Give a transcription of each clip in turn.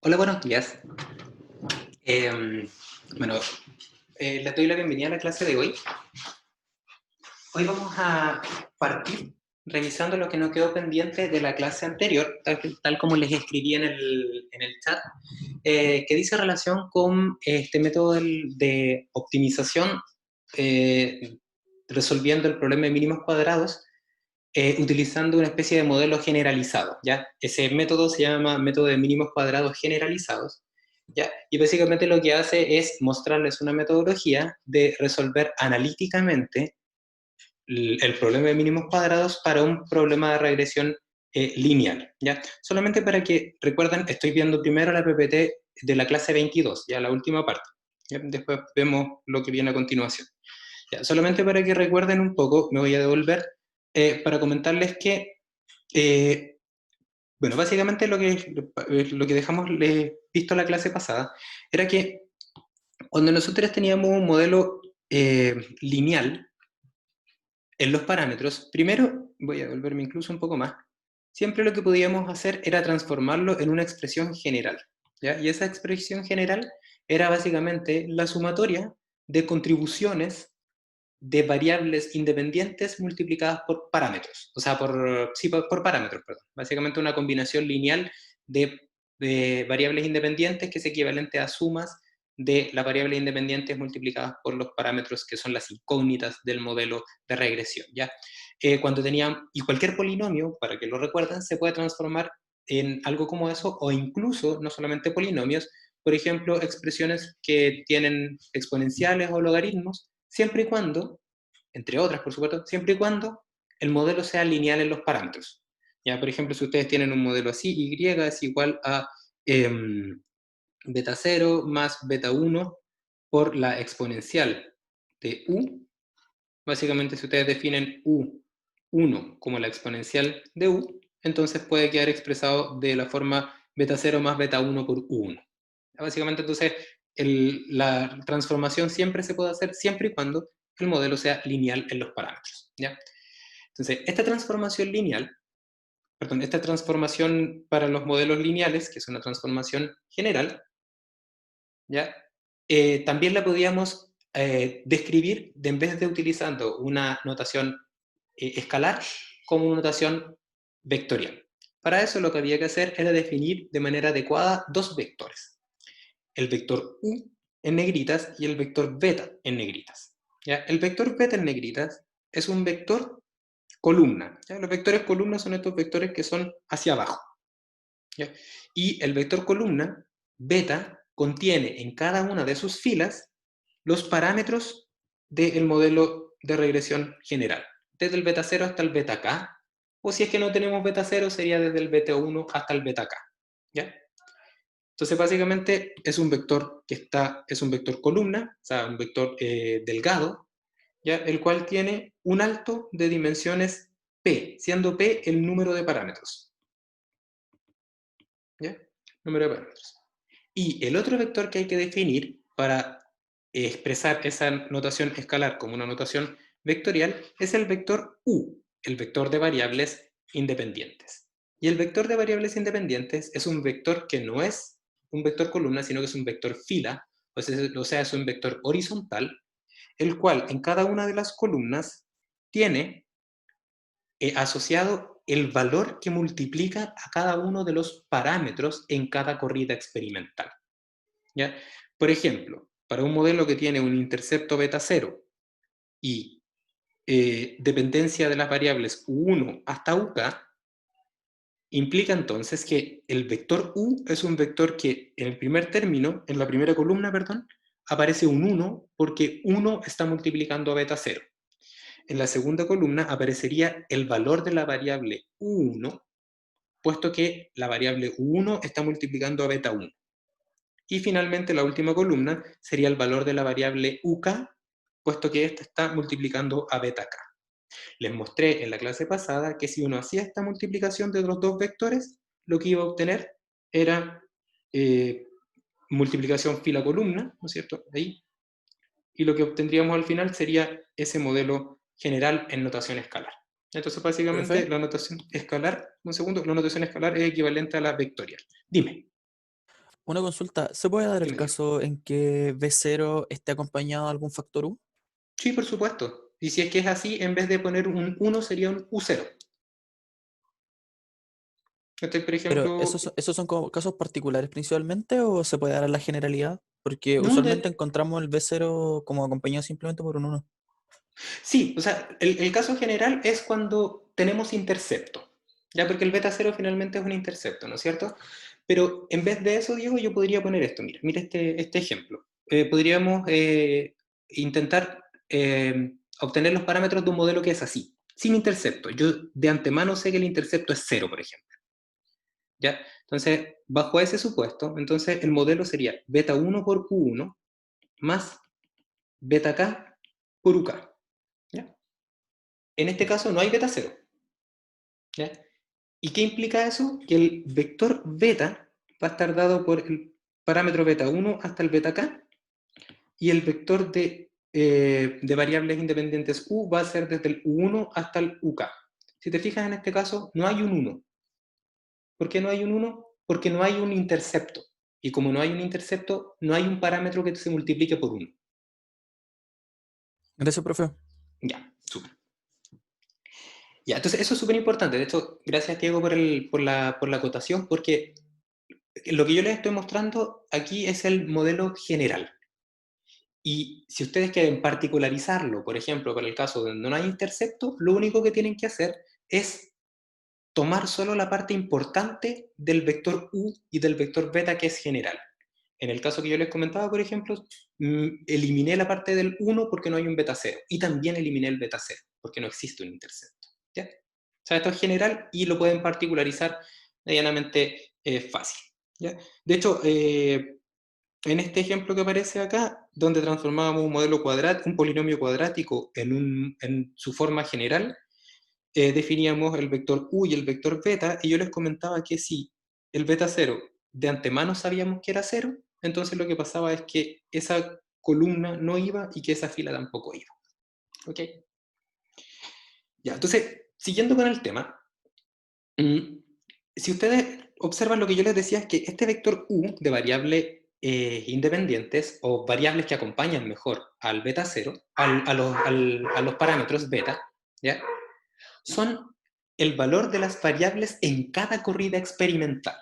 Hola, buenos días. Em, bueno, les doy la bienvenida a la clase de hoy. Hoy vamos a partir revisando lo que nos quedó pendiente de la clase anterior, tal como les escribí en el chat, que dice relación con este método de optimización, eh, resolviendo el problema de mínimos cuadrados, utilizando una especie de modelo generalizado, ¿ya? Ese método se llama método de mínimos cuadrados generalizados, ¿ya? Y básicamente lo que hace es mostrarles una metodología de resolver analíticamente el problema de mínimos cuadrados para un problema de regresión lineal, ¿ya? Solamente para que recuerden, estoy viendo primero la PPT de la clase 22, ya la última parte, ¿ya? Después vemos lo que viene a continuación. Ya, solamente para que recuerden un poco, me voy a devolver para comentarles que, bueno, básicamente lo que dejamos visto la clase pasada era que cuando nosotros teníamos un modelo lineal en los parámetros, primero, voy a devolverme incluso un poco más, siempre lo que podíamos hacer era transformarlo en una expresión general, ¿ya? Y esa expresión general era básicamente la sumatoria de contribuciones de variables independientes multiplicadas por parámetros, o sea, por parámetros, perdón. Básicamente una combinación lineal de variables independientes que es equivalente a sumas de las variables independientes multiplicadas por los parámetros que son las incógnitas del modelo de regresión, ¿ya? Cuando tenían, y cualquier polinomio, para que lo recuerden, se puede transformar en algo como eso, o incluso, no solamente polinomios, por ejemplo, expresiones que tienen exponenciales o logaritmos, siempre y cuando, entre otras por supuesto, siempre y cuando el modelo sea lineal en los parámetros. Ya, por ejemplo, si ustedes tienen un modelo así, y es igual a beta 0 más beta 1 por la exponencial de u. Básicamente, si ustedes definen u1 como la exponencial de u, entonces puede quedar expresado de la forma beta 0 más beta 1 por u1. Básicamente, entonces, la transformación siempre se puede hacer siempre y cuando el modelo sea lineal en los parámetros, ¿ya? Entonces, esta transformación lineal, perdón, esta transformación para los modelos lineales, que es una transformación general, ¿ya? También la podíamos describir en vez de utilizando una notación escalar, como una notación vectorial. Para eso lo que había que hacer era definir de manera adecuada dos vectores. El vector u en negritas y el vector beta en negritas. ¿Ya? El vector beta en negritas es un vector columna. ¿Ya? Los vectores columna son estos vectores que son hacia abajo. ¿Ya? Y el vector columna, beta, contiene en cada una de sus filas los parámetros del modelo de regresión general, desde el beta 0 hasta el beta k, o si es que no tenemos beta 0, sería desde el beta 1 hasta el beta k. ¿Ya? Entonces, básicamente es un vector es un vector columna, o sea, un vector delgado, ¿ya? El cual tiene un alto de dimensiones p, siendo p el número de parámetros. ¿Ya? Número de parámetros. Y el otro vector que hay que definir para expresar esa notación escalar como una notación vectorial es el vector u, el vector de variables independientes. Y el vector de variables independientes es un vector que no es un vector columna, sino que es un vector fila, o sea, es un vector horizontal, el cual en cada una de las columnas tiene asociado el valor que multiplica a cada uno de los parámetros en cada corrida experimental. ¿Ya? Por ejemplo, para un modelo que tiene un intercepto beta 0 y dependencia de las variables u1 hasta uk, implica entonces que el vector u es un vector que en el primer término, en la primera columna, perdón, aparece un 1 porque 1 está multiplicando a beta 0. En la segunda columna aparecería el valor de la variable u1, puesto que la variable u1 está multiplicando a beta 1. Y finalmente la última columna sería el valor de la variable uk, puesto que esta está multiplicando a beta k. Les mostré en la clase pasada que si uno hacía esta multiplicación de los dos vectores, lo que iba a obtener era eh, multiplicación fila-columna, ¿no es cierto? Ahí. Y lo que obtendríamos al final sería ese modelo general en notación escalar. Entonces, básicamente, Profe, la notación escalar, un segundo, la notación escalar es equivalente a la vectorial. Dime. Una consulta, ¿se puede dar el Dime, dime. caso en que B0 esté acompañado de algún factor U? Sí, por supuesto. Y si es que es así, en vez de poner un 1 sería un U0. Este, por Pero ejemplo, ¿esos son como casos particulares principalmente o se puede dar en la generalidad? Porque no, usualmente encontramos el B0 como acompañado simplemente por un 1. sí, o sea, el caso general es cuando tenemos intercepto, ya porque el beta cero finalmente es un intercepto, ¿no es cierto? Pero en vez de eso, Diego, yo podría poner esto, mira este ejemplo. Podríamos intentar obtener los parámetros de un modelo que es así, sin intercepto. Yo de antemano sé que el intercepto es cero, por ejemplo. ¿Ya? Entonces, bajo ese supuesto, entonces el modelo sería beta 1 por Q1 más beta K por UK. ¿Ya? En este caso no hay beta cero. ¿Ya? ¿Y qué implica eso? Que el vector beta va a estar dado por el parámetro beta 1 hasta el beta k, y el vector de variables independientes u va a ser desde el u1 hasta el uk. Si te fijas en este caso, no hay un 1. ¿Por qué no hay un 1? Porque no hay un intercepto. Y como no hay un intercepto, no hay un parámetro que se multiplique por 1. Gracias, profe. Ya, súper. Ya, entonces eso es súper importante. De hecho, gracias Diego por la acotación, porque lo que yo les estoy mostrando aquí es el modelo general. Y si ustedes quieren particularizarlo, por ejemplo, para el caso donde no hay intercepto, lo único que tienen que hacer es tomar solo la parte importante del vector u y del vector beta, que es general. En el caso que yo les comentaba, por ejemplo, eliminé la parte del 1 porque no hay un beta 0, y también eliminé el beta 0 porque no existe un intercepto. ¿Ya? O sea, esto es general y lo pueden particularizar medianamente fácil. ¿Ya? De hecho, en este ejemplo que aparece acá, donde transformábamos un modelo cuadrático, un polinomio cuadrático en su forma general, definíamos el vector u y el vector beta, y yo les comentaba que si el beta 0 de antemano sabíamos que era 0, entonces lo que pasaba es que esa columna no iba y que esa fila tampoco iba. ¿Ok? Ya, entonces, siguiendo con el tema, mm, si ustedes observan, lo que yo les decía es que este vector u de variables independientes, o variables que acompañan mejor al beta 0, a los parámetros beta, ¿ya? Son el valor de las variables en cada corrida experimental.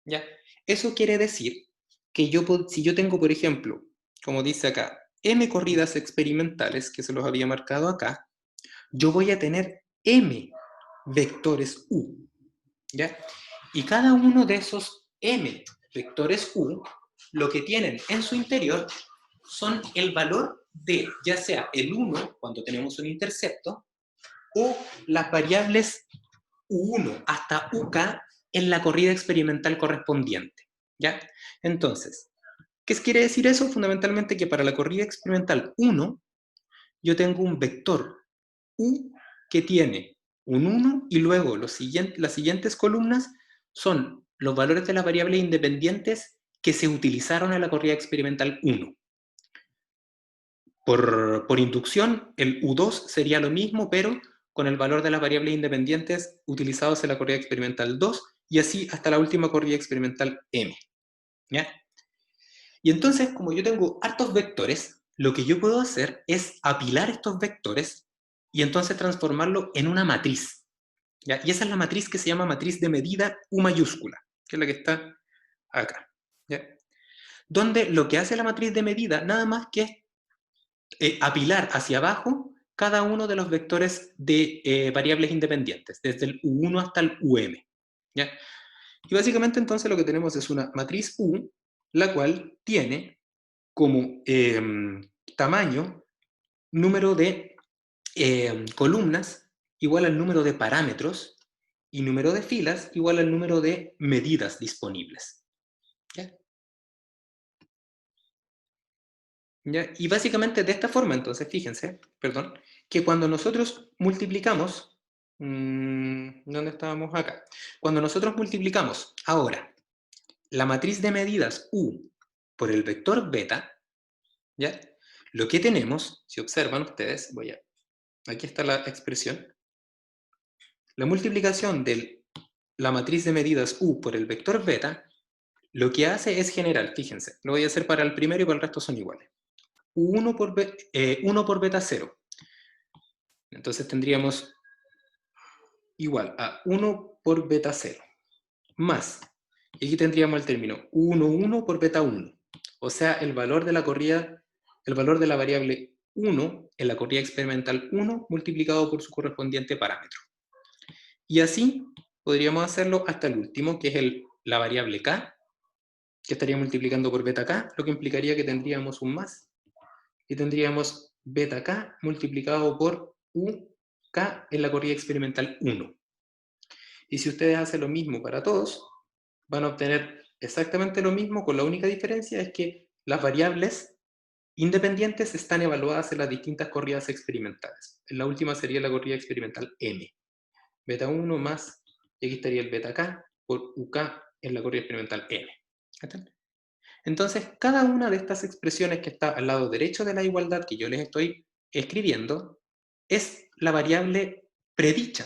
¿Ya? Eso quiere decir que si yo tengo, por ejemplo, como dice acá, m corridas experimentales, que se los había marcado acá, yo voy a tener m vectores u. ¿Ya? Y cada uno de esos m vectores u, lo que tienen en su interior son el valor de, ya sea el 1 cuando tenemos un intercepto, o las variables u1 hasta uk en la corrida experimental correspondiente. ¿Ya? Entonces, ¿qué quiere decir eso? Fundamentalmente que para la corrida experimental 1, yo tengo un vector u que tiene un 1, y luego las siguientes columnas son los valores de las variables independientes que se utilizaron en la corrida experimental 1. Por inducción, el U2 sería lo mismo, pero con el valor de las variables independientes utilizados en la corrida experimental 2, y así hasta la última corrida experimental M. ¿Ya? Y entonces, como yo tengo hartos vectores, lo que yo puedo hacer es apilar estos vectores y entonces transformarlo en una matriz. ¿Ya? Y esa es la matriz que se llama matriz de medida U mayúscula, que es la que está acá. ¿Ya? Donde lo que hace la matriz de medida nada más que apilar hacia abajo cada uno de los vectores de variables independientes, desde el U1 hasta el UM. ¿Ya? Y básicamente entonces lo que tenemos es una matriz U, la cual tiene como tamaño número de columnas igual al número de parámetros, y número de filas igual al número de medidas disponibles. ¿Ya? ¿Ya? Y básicamente de esta forma, entonces, fíjense, perdón, que cuando nosotros multiplicamos, ¿dónde estábamos acá? Cuando nosotros multiplicamos ahora la matriz de medidas U por el vector beta, ¿ya? Lo que tenemos, si observan ustedes, aquí está la expresión, la multiplicación de la matriz de medidas U por el vector beta lo que hace es general, fíjense, lo voy a hacer para el primero y para el resto son iguales. 1 por beta 0. Entonces tendríamos igual a 1 por beta 0, más, y aquí tendríamos el término 1 por beta 1, o sea, el valor de la corrida, el valor de la variable 1 en la corrida experimental 1 multiplicado por su correspondiente parámetro. Y así podríamos hacerlo hasta el último, que es la variable k, que estaría multiplicando por beta k, lo que implicaría que tendríamos un más, y tendríamos beta k multiplicado por uk en la corrida experimental 1. Y si ustedes hacen lo mismo para todos, van a obtener exactamente lo mismo, con la única diferencia es que las variables independientes están evaluadas en las distintas corridas experimentales. En la última sería la corrida experimental m. Beta 1 más, y aquí estaría el beta k por uk en la corrida experimental m. Entonces, cada una de estas expresiones que está al lado derecho de la igualdad que yo les estoy escribiendo es la variable predicha.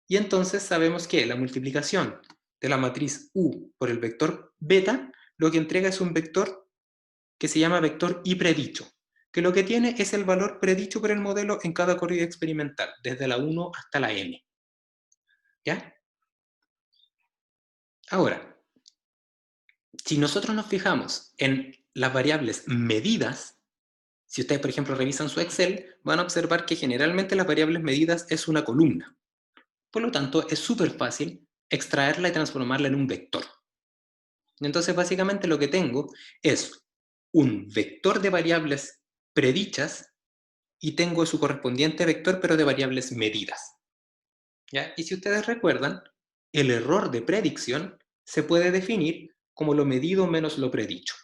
Y entonces sabemos que la multiplicación de la matriz U por el vector beta lo que entrega es un vector que se llama vector y predicho, que lo que tiene es el valor predicho por el modelo en cada corrida experimental, desde la 1 hasta la n. ¿Ya? Ahora, si nosotros nos fijamos en las variables medidas, si ustedes, por ejemplo, revisan su Excel, van a observar que generalmente las variables medidas es una columna. Por lo tanto, es súper fácil extraerla y transformarla en un vector. Entonces, básicamente lo que tengo es un vector de variables predichas y tengo su correspondiente vector, pero de variables medidas. ¿Ya? Y si ustedes recuerdan, el error de predicción se puede definir como lo medido menos lo predicho.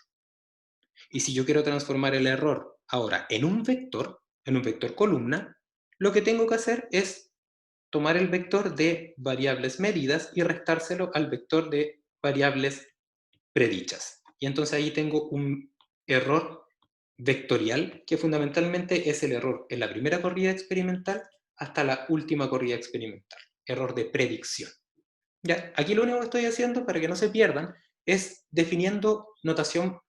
Y si yo quiero transformar el error ahora en un vector columna, lo que tengo que hacer es tomar el vector de variables medidas y restárselo al vector de variables predichas. Y entonces ahí tengo un error vectorial que fundamentalmente es el error en la primera corrida experimental hasta la última corrida experimental. Error de predicción. ¿Ya? Aquí lo único que estoy haciendo para que no se pierdan es definiendo notación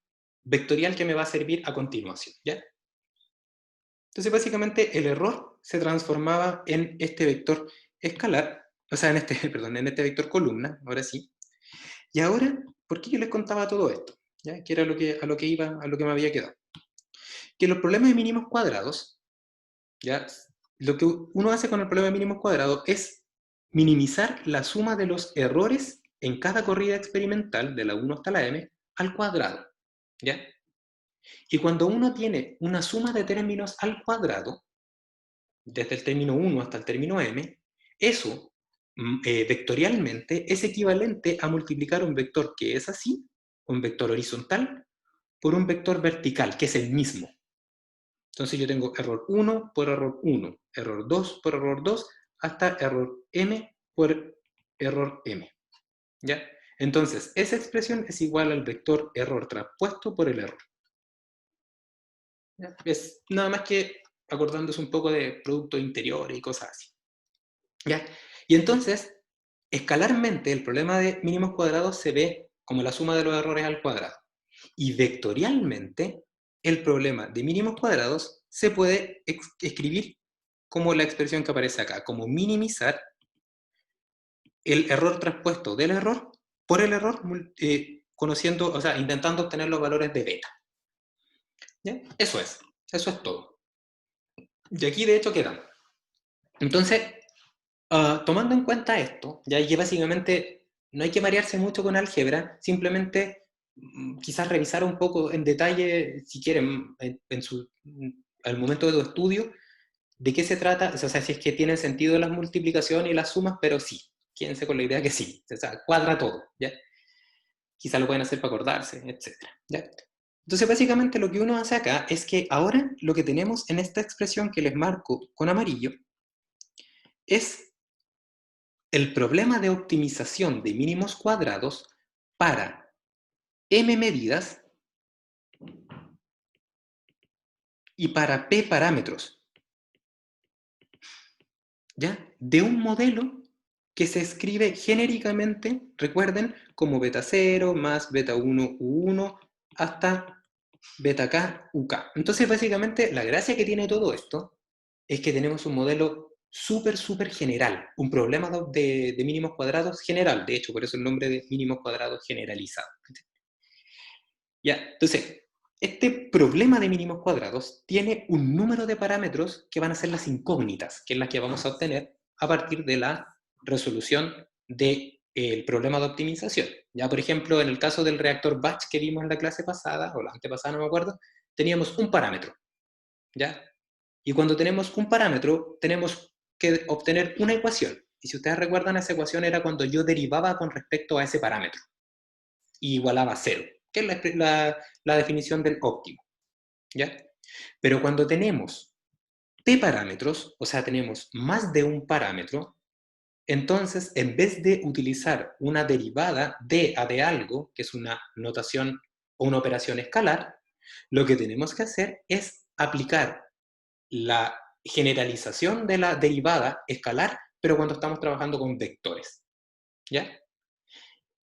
vectorial que me va a servir a continuación. ¿Ya? Entonces básicamente el error se transformaba en este vector escalar, o sea, en este, perdón, en este vector columna, ahora sí. Y ahora, ¿por qué yo les contaba todo esto? ¿Ya? Que era a lo que iba, a lo que me había quedado. Que los problemas de mínimos cuadrados, ¿ya? Lo que uno hace con el problema de mínimos cuadrados es minimizar la suma de los errores en cada corrida experimental, de la 1 hasta la m, al cuadrado. ¿Ya? Y cuando uno tiene una suma de términos al cuadrado, desde el término 1 hasta el término m, eso vectorialmente es equivalente a multiplicar un vector que es así, un vector horizontal, por un vector vertical, que es el mismo. Entonces yo tengo error 1 por error 1, error 2 por error 2, hasta error m por error m. ¿Ya? Entonces, esa expresión es igual al vector error traspuesto por el error. ¿Ya? Es nada más que acordándose un poco de producto interior y cosas así. ¿Ya? Y entonces, escalarmente, el problema de mínimos cuadrados se ve como la suma de los errores al cuadrado. Y vectorialmente, el problema de mínimos cuadrados se puede escribir como la expresión que aparece acá, como minimizar el error traspuesto del error por el error, conociendo, o sea, intentando obtener los valores de beta. ¿Ya? Eso es todo. Y aquí de hecho quedan. Entonces, tomando en cuenta esto, ya que básicamente no hay que marearse mucho con álgebra, simplemente quizás revisar un poco en detalle, si quieren, al momento de tu estudio, de qué se trata, o sea, si es que tienen sentido las multiplicaciones y las sumas, pero sí, quédense con la idea que sí, o sea, cuadra todo, ¿ya? Quizás lo pueden hacer para acordarse, etc. ¿Ya? Entonces, básicamente lo que uno hace acá es que ahora lo que tenemos en esta expresión que les marco con amarillo es el problema de optimización de mínimos cuadrados para m medidas y para p parámetros, ¿ya? De un modelo que se escribe genéricamente, recuerden, como beta 0 más beta 1 U1 hasta beta K UK. Entonces, básicamente, la gracia que tiene todo esto es que tenemos un modelo súper general, un problema de mínimos cuadrados general, de hecho, por eso el nombre de mínimos cuadrados generalizado. Ya, entonces, este problema de mínimos cuadrados tiene un número de parámetros que van a ser las incógnitas, que es la que vamos a obtener a partir de la resolución del problema de optimización. Ya, por ejemplo, en el caso del reactor batch que vimos en la clase pasada, o la antepasada, no me acuerdo, teníamos un parámetro, ¿ya? Y cuando tenemos un parámetro, tenemos que obtener una ecuación. Y si ustedes recuerdan, esa ecuación era cuando yo derivaba con respecto a ese parámetro y igualaba a cero, que es la definición del óptimo, ¿ya? Pero cuando tenemos p parámetros, o sea, tenemos más de un parámetro, entonces, en vez de utilizar una derivada de a de algo, que es una notación o una operación escalar, lo que tenemos que hacer es aplicar la generalización de la derivada escalar, pero cuando estamos trabajando con vectores, ¿ya?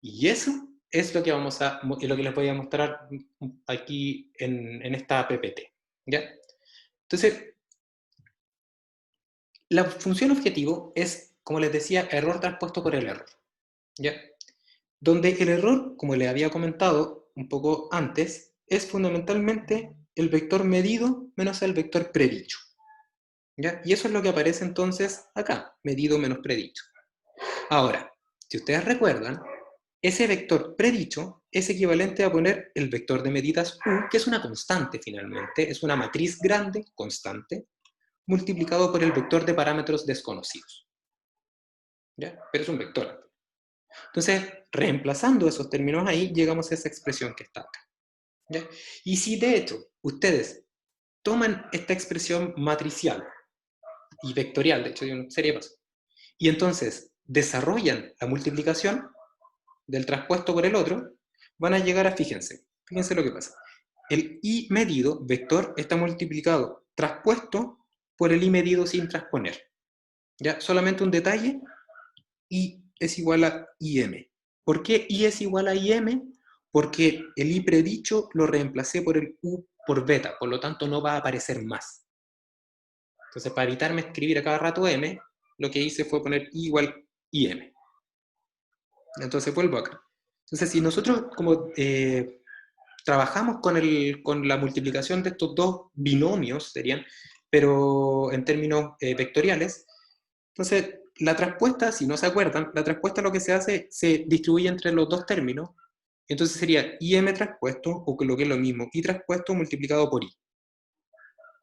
Y eso es lo que lo que les voy a mostrar aquí en esta PPT, ¿ya? Entonces, la función objetivo es, como les decía, error transpuesto por el error, ¿ya? Donde el error, como les había comentado un poco antes, es fundamentalmente el vector medido menos el vector predicho, ¿ya? Y eso es lo que aparece entonces acá, medido menos predicho. Ahora, si ustedes recuerdan, ese vector predicho es equivalente a poner el vector de medidas u, que es una constante finalmente, es una matriz grande, constante, multiplicado por el vector de parámetros desconocidos, ¿ya? Pero es un vector. Entonces, reemplazando esos términos ahí, llegamos a esa expresión que está acá, ¿ya? Y si de hecho ustedes toman esta expresión matricial y vectorial, de hecho hay una serie de pasos, y entonces desarrollan la multiplicación del traspuesto por el otro, van a llegar a, fíjense lo que pasa. El i medido, vector, está multiplicado traspuesto por el i medido sin transponer. ¿Ya? Solamente un detalle, i es igual a im. ¿Por qué i es igual a im? Porque el i predicho lo reemplacé por el u por beta, por lo tanto no va a aparecer más. Entonces, para evitarme escribir a cada rato m, lo que hice fue poner i igual im. Entonces vuelvo acá. Entonces, si nosotros como trabajamos con la multiplicación de estos dos binomios, serían, pero en términos vectoriales, entonces la traspuesta, si no se acuerdan, la traspuesta lo que se hace, se distribuye entre los dos términos, entonces sería im traspuesto, o lo que es lo mismo, i traspuesto multiplicado por i,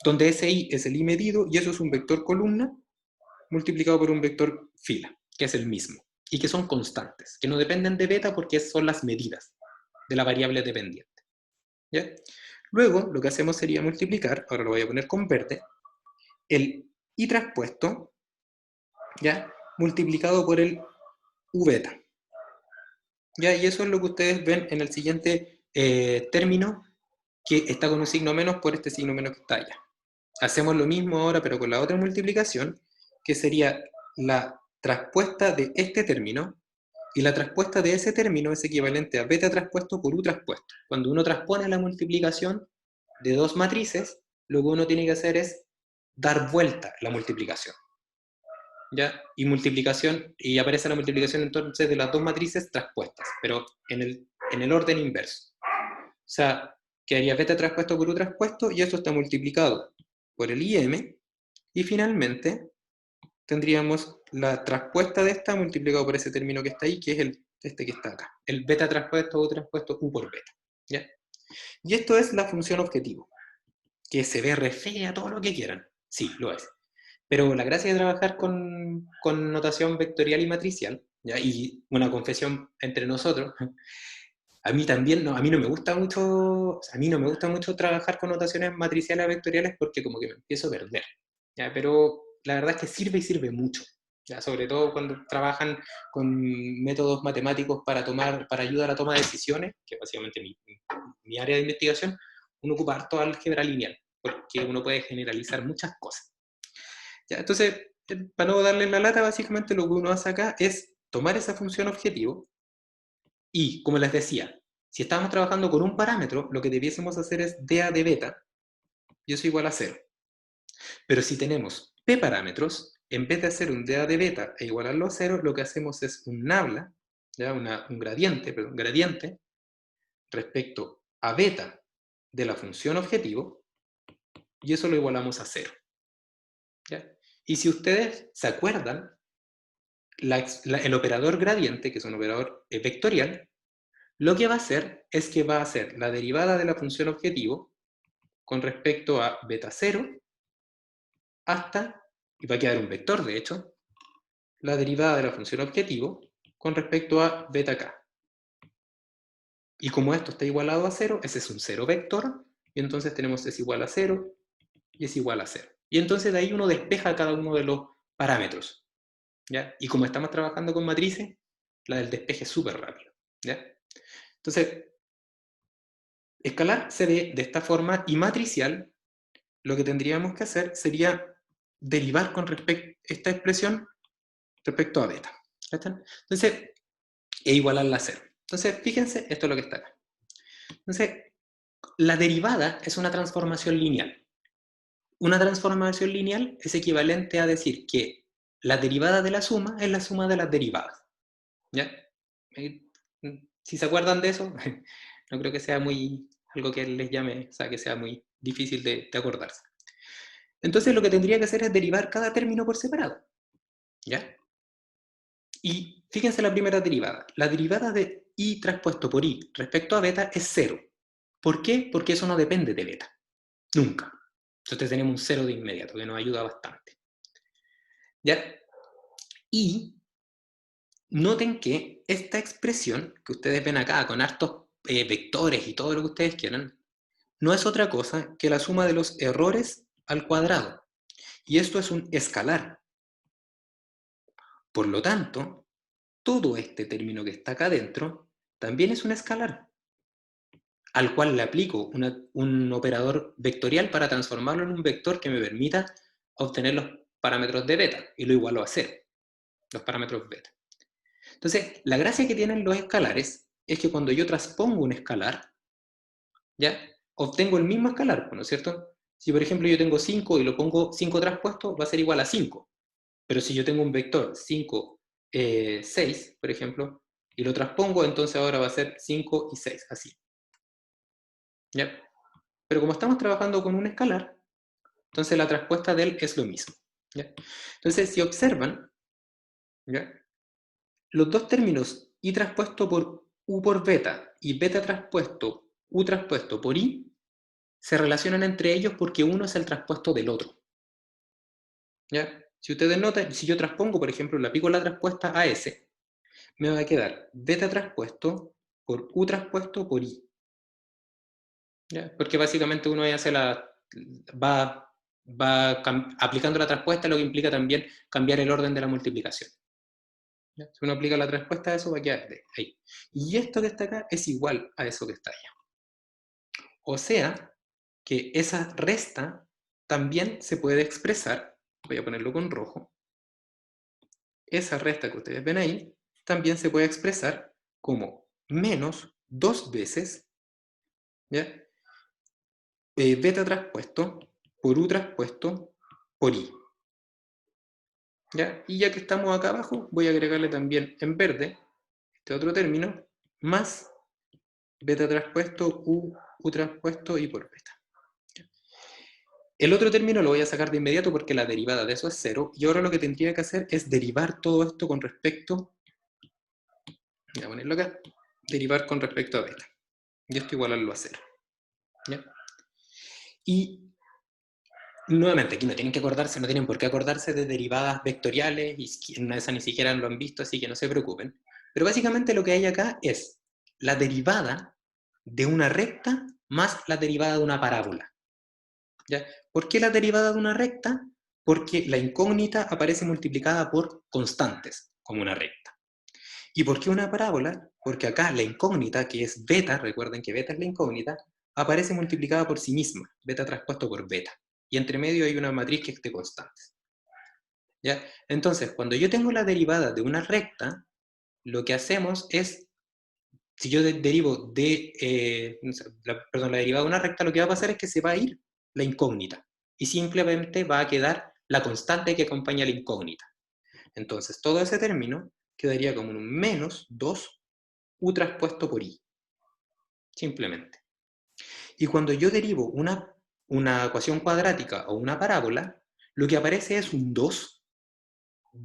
donde ese i es el i medido, y eso es un vector columna multiplicado por un vector fila, que es el mismo, y que son constantes, que no dependen de beta porque son las medidas de la variable dependiente. ¿Ya? Luego, lo que hacemos sería multiplicar, ahora lo voy a poner con verde, el i traspuesto, ¿ya? Multiplicado por el u beta. ¿Ya? Y eso es lo que ustedes ven en el siguiente término, que está con un signo menos por este signo menos que está allá. Hacemos lo mismo ahora, pero con la otra multiplicación, que sería la traspuesta de este término, y la traspuesta de ese término es equivalente a beta traspuesto por u traspuesto. Cuando uno transpone la multiplicación de dos matrices, lo que uno tiene que hacer es dar vuelta la multiplicación, ¿ya? Y aparece la multiplicación entonces de las dos matrices traspuestas, pero en el orden inverso. O sea, quedaría beta traspuesto por u traspuesto, y eso está multiplicado por el im, y finalmente tendríamos la traspuesta de esta multiplicado por ese término que está ahí, que es este que está acá, el beta traspuesto u traspuesto u por beta, ¿ya? Y esto es la función objetivo, que se ve re fea, todo lo que quieran, sí, lo es. Pero la gracia de trabajar con notación vectorial y matricial, ¿ya? Y una confesión entre nosotros, a mí también, no, a mí no me gusta mucho, a mí no me gusta mucho trabajar con notaciones matriciales o vectoriales porque como que me empiezo a perder, ¿ya? Pero la verdad es que sirve y sirve mucho, ¿ya? Sobre todo cuando trabajan con métodos matemáticos para ayudar a la toma de decisiones, que es básicamente mi área de investigación, uno ocupa harto álgebra lineal, porque uno puede generalizar muchas cosas. ¿Ya? Entonces, para no darle la lata, básicamente lo que uno hace acá es tomar esa función objetivo y, como les decía, si estamos trabajando con un parámetro, lo que debiésemos hacer es dA de beta, y eso igual a 0. Pero si tenemos p parámetros, en vez de hacer un dA de beta e igualarlo a 0, lo que hacemos es un nabla, ¿ya? Un gradiente respecto a beta de la función objetivo, y eso lo igualamos a 0. ¿Ya? Y si ustedes se acuerdan, el operador gradiente, que es un operador vectorial, lo que va a hacer es que va a hacer la derivada de la función objetivo con respecto a beta 0 hasta, y va a quedar un vector de hecho, la derivada de la función objetivo con respecto a beta k. Y como esto está igualado a 0, ese es un 0 vector, y entonces tenemos es igual a 0 y es igual a 0. Y entonces de ahí uno despeja cada uno de los parámetros. ¿Ya? Y como estamos trabajando con matrices, la del despeje es súper rápido. ¿Ya? Entonces, escalar se ve de esta forma y matricial, lo que tendríamos que hacer sería derivar con respecto a esta expresión respecto a beta. ¿Está? Entonces, e igualarla a 0. Entonces, fíjense, esto es lo que está acá. Entonces, la derivada es una transformación lineal. Una transformación lineal es equivalente a decir que la derivada de la suma es la suma de las derivadas. ¿Ya? Si se acuerdan de eso, no creo que sea algo que les llame, o sea, que sea muy difícil de acordarse. Entonces lo que tendría que hacer es derivar cada término por separado. ¿Ya? Y fíjense la primera derivada. La derivada de i traspuesto por i respecto a beta es 0. ¿Por qué? Porque eso no depende de beta. Nunca. Entonces tenemos un 0 de inmediato, que nos ayuda bastante. ¿Ya? Y noten que esta expresión que ustedes ven acá, con hartos vectores y todo lo que ustedes quieran, no es otra cosa que la suma de los errores al cuadrado. Y esto es un escalar. Por lo tanto, todo este término que está acá adentro también es un escalar, al cual le aplico un operador vectorial para transformarlo en un vector que me permita obtener los parámetros de beta, y lo igualo a 0, los parámetros beta. Entonces, la gracia que tienen los escalares es que cuando yo transpongo un escalar, ¿ya? Obtengo el mismo escalar, ¿no es cierto? Si por ejemplo yo tengo 5 y lo pongo 5 traspuesto, va a ser igual a 5. Pero si yo tengo un vector 5, 6, por ejemplo, y lo transpongo, entonces ahora va a ser 5 y 6, así. ¿Ya? Pero como estamos trabajando con un escalar, entonces la traspuesta de él es lo mismo. ¿Ya? Entonces, si observan, ¿ya? Los dos términos i traspuesto por u por beta y beta traspuesto u traspuesto por i se relacionan entre ellos porque uno es el traspuesto del otro. ¿Ya? Si ustedes notan, si yo transpongo, por ejemplo, la la traspuesta a S, me va a quedar beta traspuesto por u traspuesto por i. ¿Ya? Porque básicamente uno va aplicando la traspuesta, lo que implica también cambiar el orden de la multiplicación. ¿Ya? Si uno aplica la traspuesta a eso, va a quedar ahí. Y esto que está acá es igual a eso que está allá. O sea, que esa resta también se puede expresar, voy a ponerlo con rojo, esa resta que ustedes ven ahí, también se puede expresar como menos 2 veces, ¿ya? Beta traspuesto por u traspuesto por i. ¿Ya? Y ya que estamos acá abajo, voy a agregarle también en verde este otro término, más beta traspuesto u traspuesto y por beta. El otro término lo voy a sacar de inmediato porque la derivada de eso es 0, y ahora lo que tendría que hacer es derivar todo esto con respecto, voy a ponerlo acá, derivar con respecto a beta. Y esto igualarlo a 0. ¿Ya? Y nuevamente, aquí no tienen que acordarse, no tienen por qué acordarse de derivadas vectoriales, y en esa ni siquiera lo han visto, así que no se preocupen. Pero básicamente lo que hay acá es la derivada de una recta más la derivada de una parábola. ¿Ya? ¿Por qué la derivada de una recta? Porque la incógnita aparece multiplicada por constantes, como una recta. ¿Y por qué una parábola? Porque acá la incógnita, que es beta, recuerden que beta es la incógnita, aparece multiplicada por sí misma, beta traspuesto por beta. Y entre medio hay una matriz que es de constantes. ¿ya? Entonces, cuando yo tengo la derivada de una recta, lo que hacemos es, si yo derivo de, perdón, la derivada de una recta, lo que va a pasar es que se va a ir la incógnita, y simplemente va a quedar la constante que acompaña a la incógnita. Entonces, todo ese término quedaría como un menos 2u traspuesto por i, simplemente. Y cuando yo derivo una ecuación cuadrática o una parábola, lo que aparece es un 2,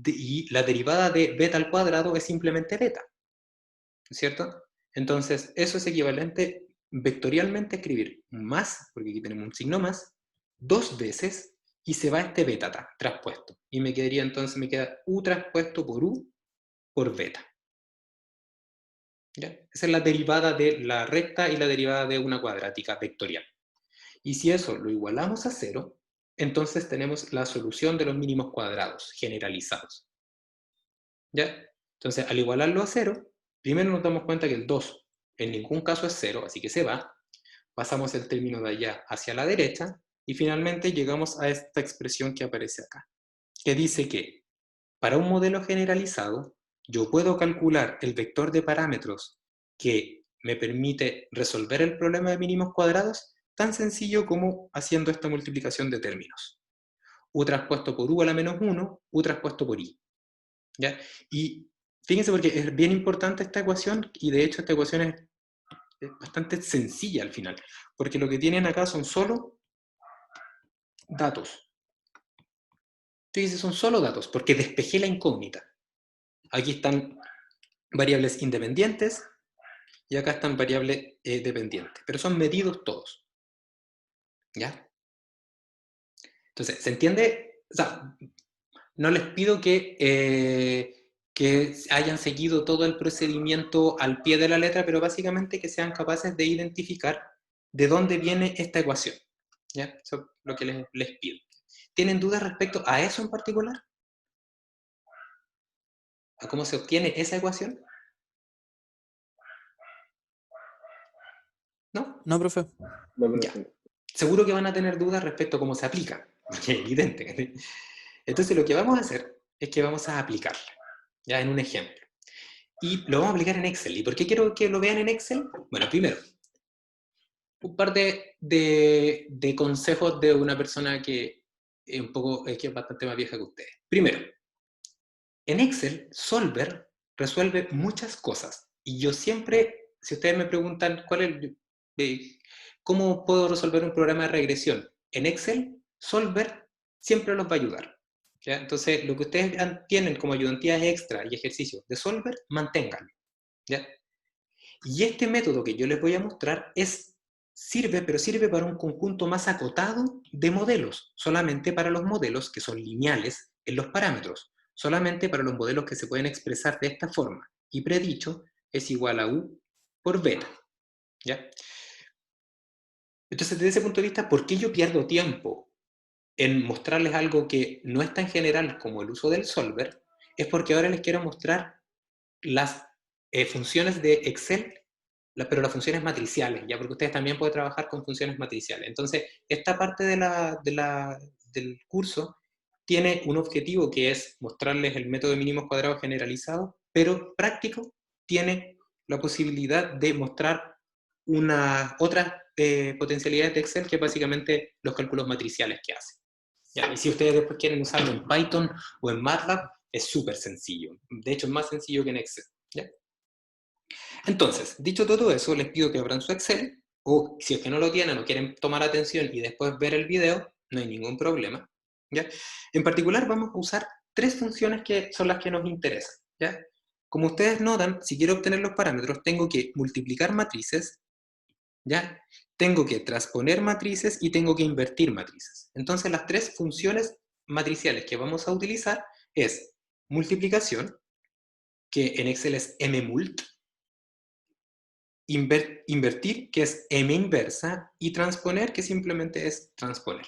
y la derivada de beta al cuadrado es simplemente beta, ¿cierto? Entonces, eso es equivalente vectorialmente a escribir más, porque aquí tenemos un signo más, 2 veces, y se va este beta traspuesto. Y me quedaría entonces, me queda u traspuesto por u por beta. ¿Ya? Esa es la derivada de la recta y la derivada de una cuadrática vectorial. Y si eso lo igualamos a 0, entonces tenemos la solución de los mínimos cuadrados generalizados. ¿Ya? Entonces, al igualarlo a 0, primero nos damos cuenta que el 2 en ningún caso es 0, así que se va. Pasamos el término de allá hacia la derecha y finalmente llegamos a esta expresión que aparece acá, que dice que para un modelo generalizado yo puedo calcular el vector de parámetros que me permite resolver el problema de mínimos cuadrados tan sencillo como haciendo esta multiplicación de términos. U traspuesto por u a la menos 1, u traspuesto por i. ¿Ya? Y fíjense porque es bien importante esta ecuación, y de hecho esta ecuación es bastante sencilla al final, porque lo que tienen acá son solo datos. Fíjense, son solo datos, porque despejé la incógnita. Aquí están variables independientes, y acá están variables dependientes, pero son medidos todos. ¿Ya? Entonces, ¿se entiende? O sea, no les pido que hayan seguido todo el procedimiento al pie de la letra, pero básicamente que sean capaces de identificar de dónde viene esta ecuación. ¿Ya? Eso es lo que les pido. ¿Tienen dudas respecto a eso en particular? ¿A cómo se obtiene esa ecuación? ¿No? No, profe. No, Ya. profe. Seguro que van a tener dudas respecto a cómo se aplica, porque es evidente. Entonces lo que vamos a hacer es que vamos a aplicarla, ya en un ejemplo. Y lo vamos a aplicar en Excel. ¿Y por qué quiero que lo vean en Excel? Bueno, primero, un par de consejos de una persona que es que es bastante más vieja que ustedes. Primero, en Excel, Solver resuelve muchas cosas. Y yo siempre, si ustedes me preguntan cómo puedo resolver un programa de regresión en Excel, Solver siempre los va a ayudar. ¿Ya? Entonces, lo que ustedes tienen como ayudantías extra y ejercicios de Solver, manténganlo. ¿Ya? Y este método que yo les voy a mostrar sirve, pero sirve para un conjunto más acotado de modelos, solamente para los modelos que son lineales en los parámetros, solamente para los modelos que se pueden expresar de esta forma, y predicho es igual a u por beta. ¿Ya? Entonces, desde ese punto de vista, ¿por qué yo pierdo tiempo en mostrarles algo que no es tan general como el uso del solver? Es porque ahora les quiero mostrar las funciones de Excel, pero las funciones matriciales, ya, porque ustedes también pueden trabajar con funciones matriciales. Entonces, esta parte del curso tiene un objetivo que es mostrarles el método de mínimos cuadrados generalizado, pero práctico tiene la posibilidad de mostrar otras potencialidades de Excel, que es básicamente los cálculos matriciales que hace. ¿Ya? Y si ustedes después quieren usarlo en Python o en MATLAB, es súper sencillo. De hecho, es más sencillo que en Excel. ¿Ya? Entonces, dicho todo eso, les pido que abran su Excel, o si es que no lo tienen o quieren tomar atención y después ver el video, no hay ningún problema. ¿Ya? En particular, vamos a usar 3 funciones que son las que nos interesan. ¿Ya? Como ustedes notan, si quiero obtener los parámetros, tengo que multiplicar matrices, ¿ya? Tengo que transponer matrices y tengo que invertir matrices. Entonces, las 3 funciones matriciales que vamos a utilizar es multiplicación, que en Excel es mmult, invertir, que es m inversa, y transponer, que simplemente es transponer.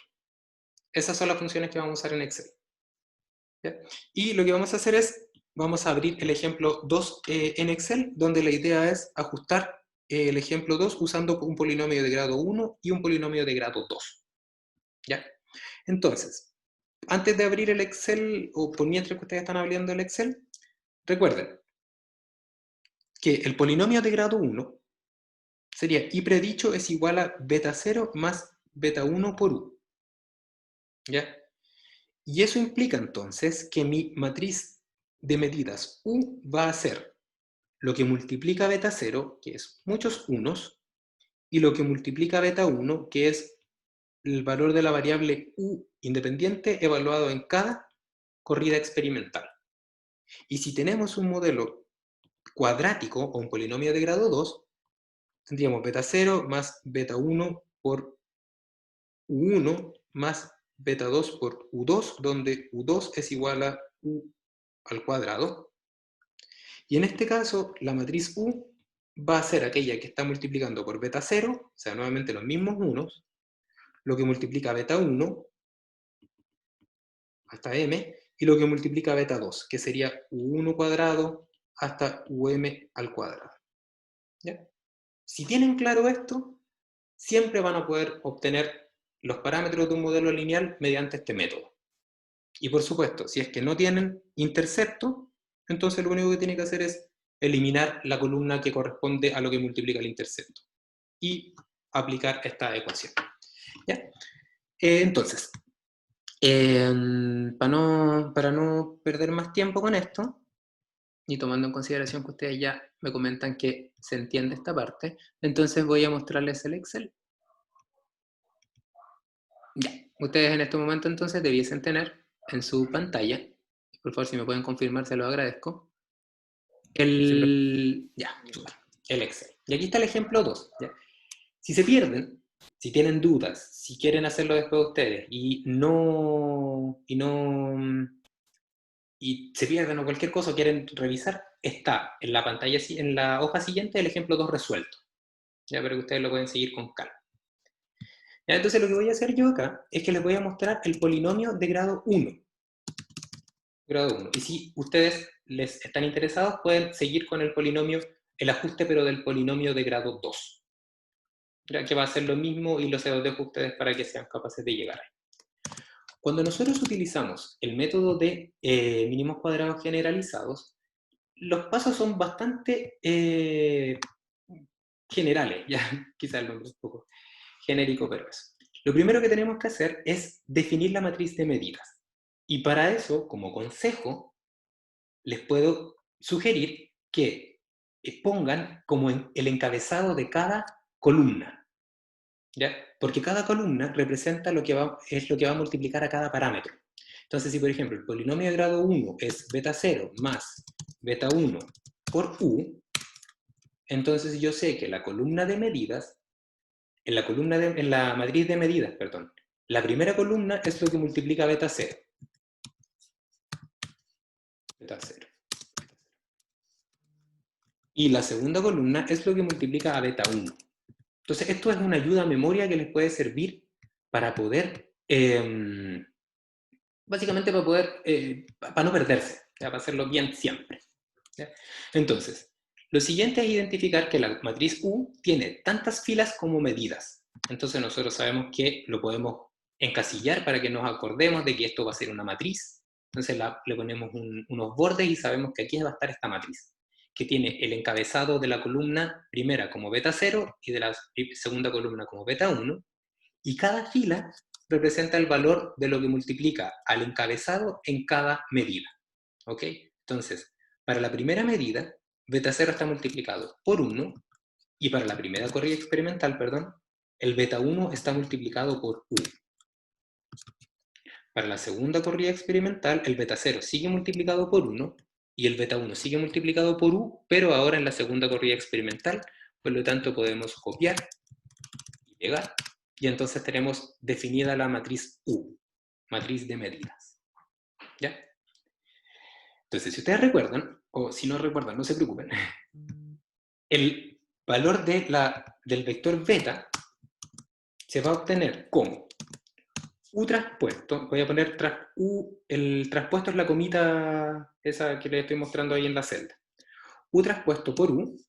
Esas son las funciones que vamos a usar en Excel. ¿Ya? Y lo que vamos a hacer es, vamos a abrir el ejemplo 2 en Excel, donde la idea es ajustar el ejemplo 2 usando un polinomio de grado 1 y un polinomio de grado 2. ¿Ya? Entonces, antes de abrir el Excel, o por mientras que ustedes están abriendo el Excel, recuerden que el polinomio de grado 1 sería y predicho es igual a beta 0 más beta 1 por u. ¿Ya? Y eso implica entonces que mi matriz de medidas u va a ser lo que multiplica beta 0, que es muchos unos, y lo que multiplica beta 1, que es el valor de la variable u independiente evaluado en cada corrida experimental. Y si tenemos un modelo cuadrático o un polinomio de grado 2, tendríamos beta 0 más beta 1 por u1 más beta 2 por u2, donde u2 es igual a u al cuadrado. Y en este caso, la matriz u va a ser aquella que está multiplicando por beta 0, o sea, nuevamente los mismos unos, lo que multiplica beta 1 hasta m, y lo que multiplica beta 2, que sería u1 cuadrado hasta um al cuadrado. ¿Ya? Si tienen claro esto, siempre van a poder obtener los parámetros de un modelo lineal mediante este método. Y por supuesto, si es que no tienen intercepto, entonces lo único que tienen que hacer es eliminar la columna que corresponde a lo que multiplica el intercepto y aplicar esta ecuación. ¿Ya? Entonces, para no perder más tiempo con esto, y tomando en consideración que ustedes ya me comentan que se entiende esta parte, entonces voy a mostrarles el Excel. Ya, ustedes en este momento entonces debiesen tener en su pantalla, por favor si me pueden confirmar se lo agradezco, el Excel. Y aquí está el ejemplo 2. ¿Ya? Si se pierden, si tienen dudas, si quieren hacerlo después de ustedes y se pierden o cualquier cosa quieren revisar, está en la pantalla, en la hoja siguiente, el ejemplo 2 resuelto. Ya, para que ustedes lo pueden seguir con calma. Ya, entonces lo que voy a hacer yo acá es que les voy a mostrar el polinomio de grado 1. Grado 1. Y si ustedes les están interesados, pueden seguir con el polinomio, el ajuste, pero del polinomio de grado 2. Ya que va a ser lo mismo y los dejo a ustedes para que sean capaces de llegar ahí. Cuando nosotros utilizamos el método de mínimos cuadrados generalizados, los pasos son bastante generales, ya quizás el nombre es un poco genérico, pero eso. Lo primero que tenemos que hacer es definir la matriz de medidas. Y para eso, como consejo, les puedo sugerir que pongan como el encabezado de cada columna, ¿ya? Porque cada columna representa es lo que va a multiplicar a cada parámetro. Entonces, si por ejemplo el polinomio de grado 1 es beta 0 más beta 1 por u, entonces yo sé que la columna de medidas, en la matriz de medidas, perdón, la primera columna es lo que multiplica beta 0. Beta 0. Y la segunda columna es lo que multiplica a beta 1. Entonces, esto es una ayuda a memoria que les puede servir para poder, básicamente para no perderse, ¿ya? Para hacerlo bien siempre. ¿Ya? Entonces, lo siguiente es identificar que la matriz U tiene tantas filas como medidas. Entonces nosotros sabemos que lo podemos encasillar para que nos acordemos de que esto va a ser una matriz. Entonces le ponemos unos bordes y sabemos que aquí va a estar esta matriz, que tiene el encabezado de la columna primera como beta 0 y de la segunda columna como beta 1, y cada fila representa el valor de lo que multiplica al encabezado en cada medida. ¿Ok? Entonces, para la primera medida, beta 0 está multiplicado por 1, y para la primera corrida experimental, perdón, el beta 1 está multiplicado por u. Para la segunda corrida experimental, el beta 0 sigue multiplicado por 1, y el beta 1 sigue multiplicado por u, pero ahora en la segunda corrida experimental, por lo tanto podemos copiar y pegar, y entonces tenemos definida la matriz U, matriz de medidas. ¿Ya? Entonces, si ustedes recuerdan, o si no recuerdan, no se preocupen, el valor del vector beta se va a obtener como U traspuesto, voy a poner el traspuesto es la comita esa que les estoy mostrando ahí en la celda. U traspuesto por U,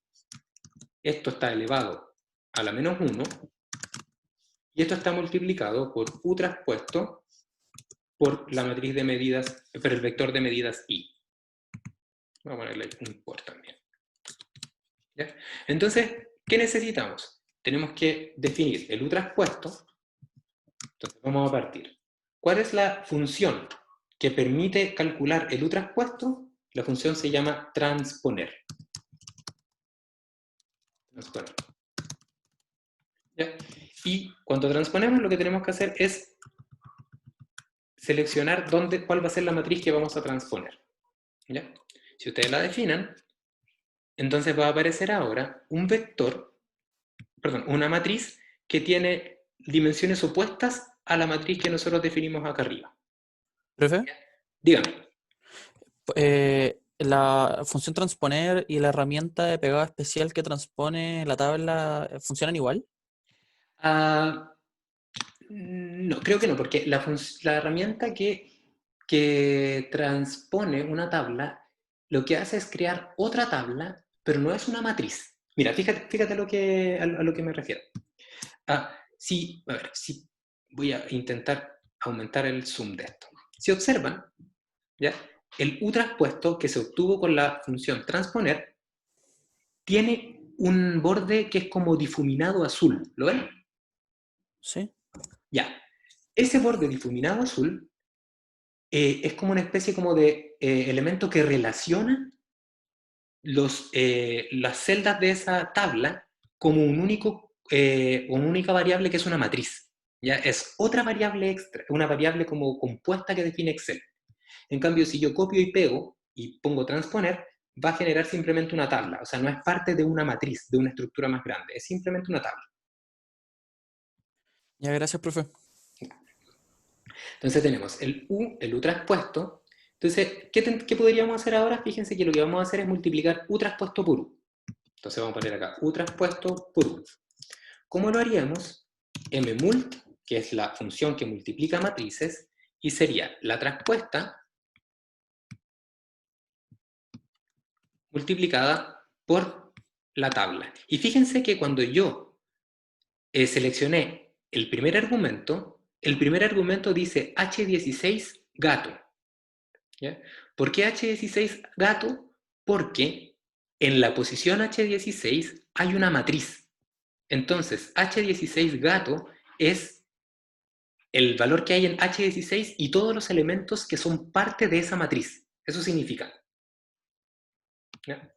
esto está elevado a la menos 1, y esto está multiplicado por U traspuesto por la matriz de medidas, por el vector de medidas I. Voy a ponerle un por también. ¿Ya? Entonces, ¿qué necesitamos? Tenemos que definir el U traspuesto. Entonces, vamos a partir. ¿Cuál es la función que permite calcular el U traspuesto? La función se llama transponer. ¿Ya? Y cuando transponemos, lo que tenemos que hacer es seleccionar cuál va a ser la matriz que vamos a transponer. ¿Ya? Si ustedes la definen, entonces va a aparecer ahora un vector, perdón, una matriz que tiene dimensiones opuestas a la matriz que nosotros definimos acá arriba. Profe, Dígame. la función transponer y la herramienta de pegada especial que transpone la tabla funcionan igual. Ah, no, creo que no, porque la herramienta que transpone una tabla, lo que hace es crear otra tabla, pero no es una matriz. Mira, fíjate a lo que me refiero. Sí, a ver, sí, voy a intentar aumentar el zoom de esto. Si observan, ¿ya? El U traspuesto que se obtuvo con la función transponer tiene un borde que es como difuminado azul. ¿Lo ven? Sí. Ya. Ese borde difuminado azul es como una especie como de elemento que relaciona las celdas de esa tabla como una única variable que es una matriz. ¿Ya? Es otra variable extra, una variable como compuesta que define Excel. En cambio, si yo copio y pego y pongo transponer, va a generar simplemente una tabla. O sea, no es parte de una matriz, de una estructura más grande. Es simplemente una tabla. Ya, gracias, profe. Entonces tenemos el U traspuesto. Entonces, ¿qué podríamos hacer ahora? Fíjense que lo que vamos a hacer es multiplicar U traspuesto por U. Entonces vamos a poner acá U traspuesto por U. ¿Cómo lo haríamos? mmult, que es la función que multiplica matrices, y sería la traspuesta multiplicada por la tabla. Y fíjense que cuando yo seleccioné el primer argumento dice H16 gato. ¿Ya? ¿Por qué H16 gato? Porque en la posición H16 hay una matriz. Entonces, H16 gato es el valor que hay en H16 y todos los elementos que son parte de esa matriz. Eso significa. ¿Ya?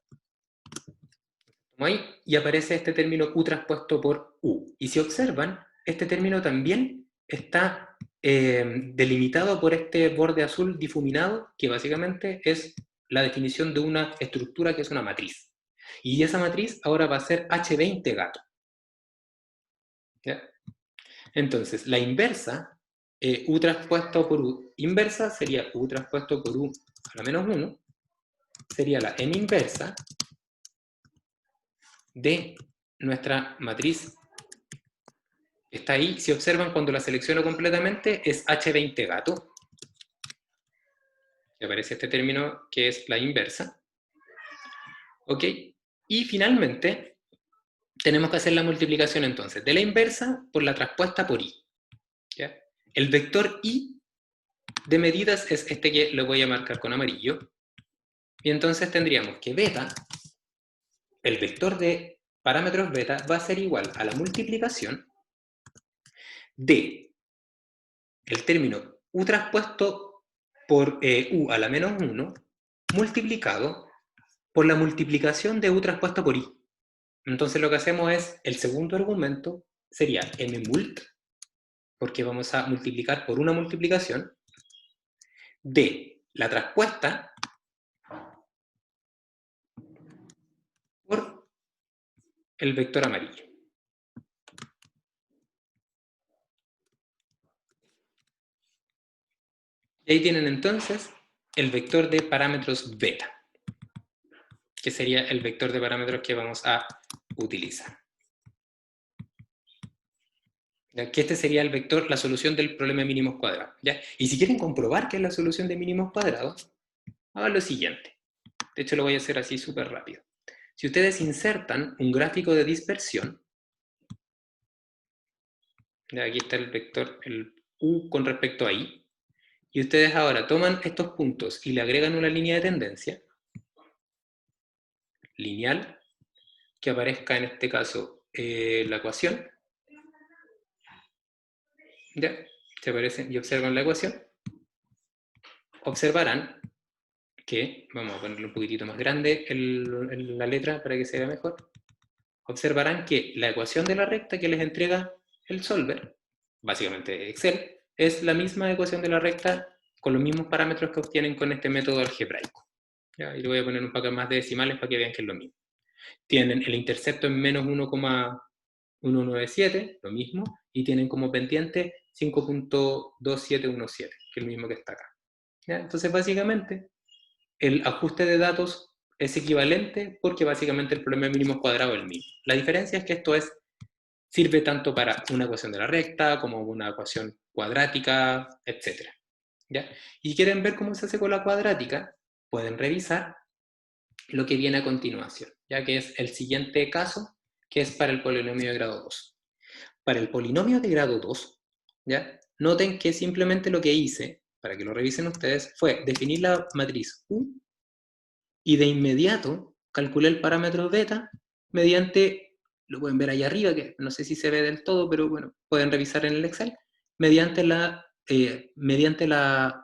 Ahí, y aparece este término U traspuesto por U. Y si observan, este término también está delimitado por este borde azul difuminado, que básicamente es la definición de una estructura que es una matriz. Y esa matriz ahora va a ser H20 gato. ¿Ya? Entonces, la inversa, U traspuesto por U inversa, sería U traspuesto por U a la menos 1, sería la M inversa de nuestra matriz. Está ahí, si observan, cuando la selecciono completamente, es H20 gato. Y aparece este término que es la inversa. ¿Ok? Y finalmente, tenemos que hacer la multiplicación entonces de la inversa por la traspuesta por I. ¿Ya? El vector I de medidas es este que lo voy a marcar con amarillo. Y entonces tendríamos que beta, el vector de parámetros beta, va a ser igual a la multiplicación de el término U traspuesto por U a la menos 1 multiplicado por la multiplicación de U traspuesto por I. Entonces lo que hacemos es, el segundo argumento sería mmult, porque vamos a multiplicar por una multiplicación, de la traspuesta por el vector amarillo. Y ahí tienen entonces el vector de parámetros beta, que sería el vector de parámetros que vamos a utilizar. ¿Ya? Que este sería el vector, la solución del problema de mínimos cuadrados. ¿Ya? Y si quieren comprobar que es la solución de mínimos cuadrados, hagan lo siguiente. De hecho, lo voy a hacer así súper rápido. Si ustedes insertan un gráfico de dispersión, ¿ya? Aquí está el vector, el U con respecto a I, y ustedes ahora toman estos puntos y le agregan una línea de tendencia lineal, que aparezca en este caso la ecuación, ¿ya? Se aparecen y observan la ecuación, observarán que, vamos a ponerle un poquitito más grande la letra para que se vea mejor, observarán que la ecuación de la recta que les entrega el solver, básicamente Excel, es la misma ecuación de la recta con los mismos parámetros que obtienen con este método algebraico. ¿Ya? Y le voy a poner un poco más de decimales para que vean que es lo mismo. Tienen el intercepto en menos 1,197, lo mismo, y tienen como pendiente 5.2717, que es el mismo que está acá. ¿Ya? Entonces, básicamente, el ajuste de datos es equivalente porque básicamente el problema de mínimos cuadrados es el mismo. La diferencia es que esto sirve tanto para una ecuación de la recta como una ecuación cuadrática, etc. ¿Ya? Y quieren ver cómo se hace con la cuadrática, pueden revisar lo que viene a continuación, ya que es el siguiente caso, que es para el polinomio de grado 2. Para el polinomio de grado 2, ¿ya? Noten que simplemente lo que hice, para que lo revisen ustedes, fue definir la matriz U y de inmediato calculé el parámetro beta mediante, lo pueden ver ahí arriba, que no sé si se ve del todo, pero bueno, pueden revisar en el Excel, mediante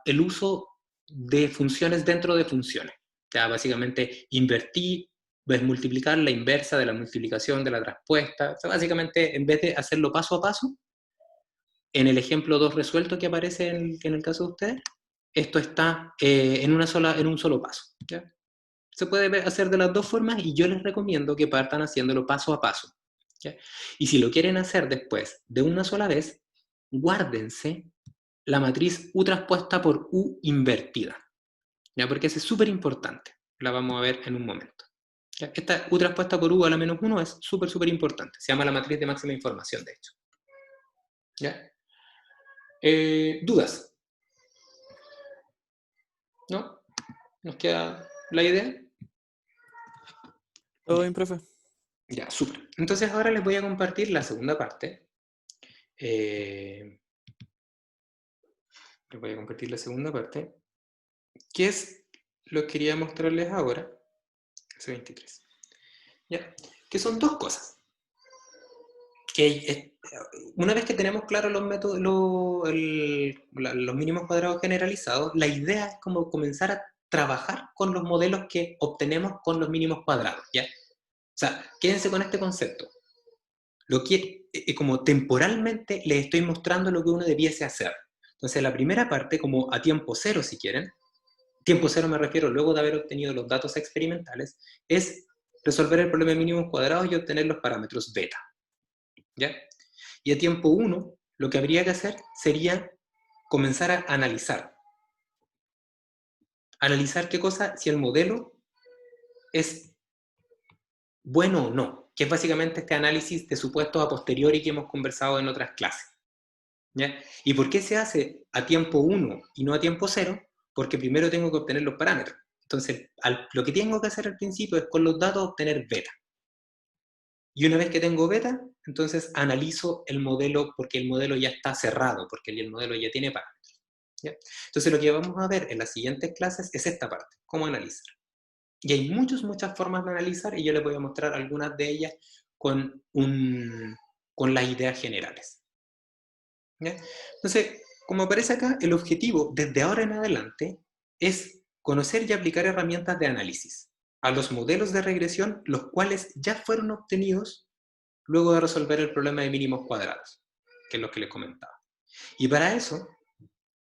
el uso de funciones dentro de funciones. Ya básicamente invertí, ves multiplicar la inversa de la multiplicación de la traspuesta. O sea, básicamente, en vez de hacerlo paso a paso, en el ejemplo 2 resuelto que aparece en el caso de ustedes, esto está en un solo paso. ¿Ya? Se puede hacer de las dos formas y yo les recomiendo que partan haciéndolo paso a paso. ¿Ya? Y si lo quieren hacer después de una sola vez, guárdense la matriz U traspuesta por U invertida. ¿Ya? Porque eso es súper importante. La vamos a ver en un momento. ¿Ya? Esta U traspuesta por U a la menos 1 es súper importante. Se llama la matriz de máxima información, de hecho. ¿Ya? ¿Dudas? ¿No? ¿Nos queda la idea? ¿Todo bien, profe? Ya, súper. Entonces ahora les voy a compartir la segunda parte. Les voy a compartir la segunda parte, que es lo que quería mostrarles ahora, S23. ¿Ya? Que son dos cosas. Que una vez que tenemos claros los métodos, los mínimos cuadrados generalizados, la idea es como comenzar a trabajar con los modelos que obtenemos con los mínimos cuadrados. ¿Ya? O sea, quédense con este concepto. Lo que, como temporalmente les estoy mostrando lo que uno debiese hacer. Entonces, la primera parte, como a tiempo cero si quieren, tiempo cero me refiero luego de haber obtenido los datos experimentales, es resolver el problema de mínimos cuadrados y obtener los parámetros beta. ¿Ya? Y a tiempo 1, lo que habría que hacer sería comenzar a analizar. Analizar qué cosa, si el modelo es bueno o no, que es básicamente este análisis de supuestos a posteriori que hemos conversado en otras clases. ¿Ya? ¿Y por qué se hace a tiempo 1 y no a tiempo 0? Porque primero tengo que obtener los parámetros. Entonces, lo que tengo que hacer al principio es con los datos obtener beta. Y una vez que tengo beta, entonces analizo el modelo porque el modelo ya está cerrado, porque el modelo ya tiene parámetros. ¿Ya? Entonces lo que vamos a ver en las siguientes clases es esta parte, cómo analizar. Y hay muchas formas de analizar y yo les voy a mostrar algunas de ellas con las ideas generales. ¿Ya? Entonces, como aparece acá, el objetivo desde ahora en adelante es conocer y aplicar herramientas de análisis a los modelos de regresión, los cuales ya fueron obtenidos luego de resolver el problema de mínimos cuadrados, que es lo que les comentaba. Y para eso,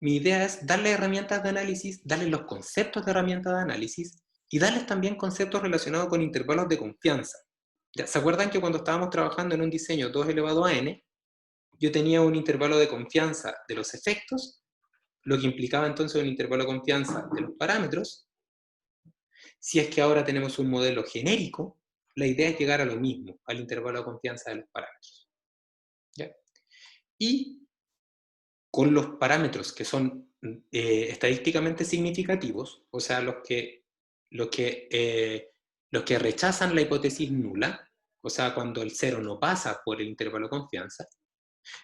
mi idea es darle herramientas de análisis, darles los conceptos de herramientas de análisis y darles también conceptos relacionados con intervalos de confianza. ¿Ya? ¿Se acuerdan que cuando estábamos trabajando en un diseño 2 elevado a n, yo tenía un intervalo de confianza de los efectos, lo que implicaba entonces un intervalo de confianza de los parámetros? Si es que ahora tenemos un modelo genérico, la idea es llegar a lo mismo, al intervalo de confianza de los parámetros. ¿Ya? Y con los parámetros que son estadísticamente significativos, o sea, los que rechazan la hipótesis nula, o sea, cuando el cero no pasa por el intervalo de confianza,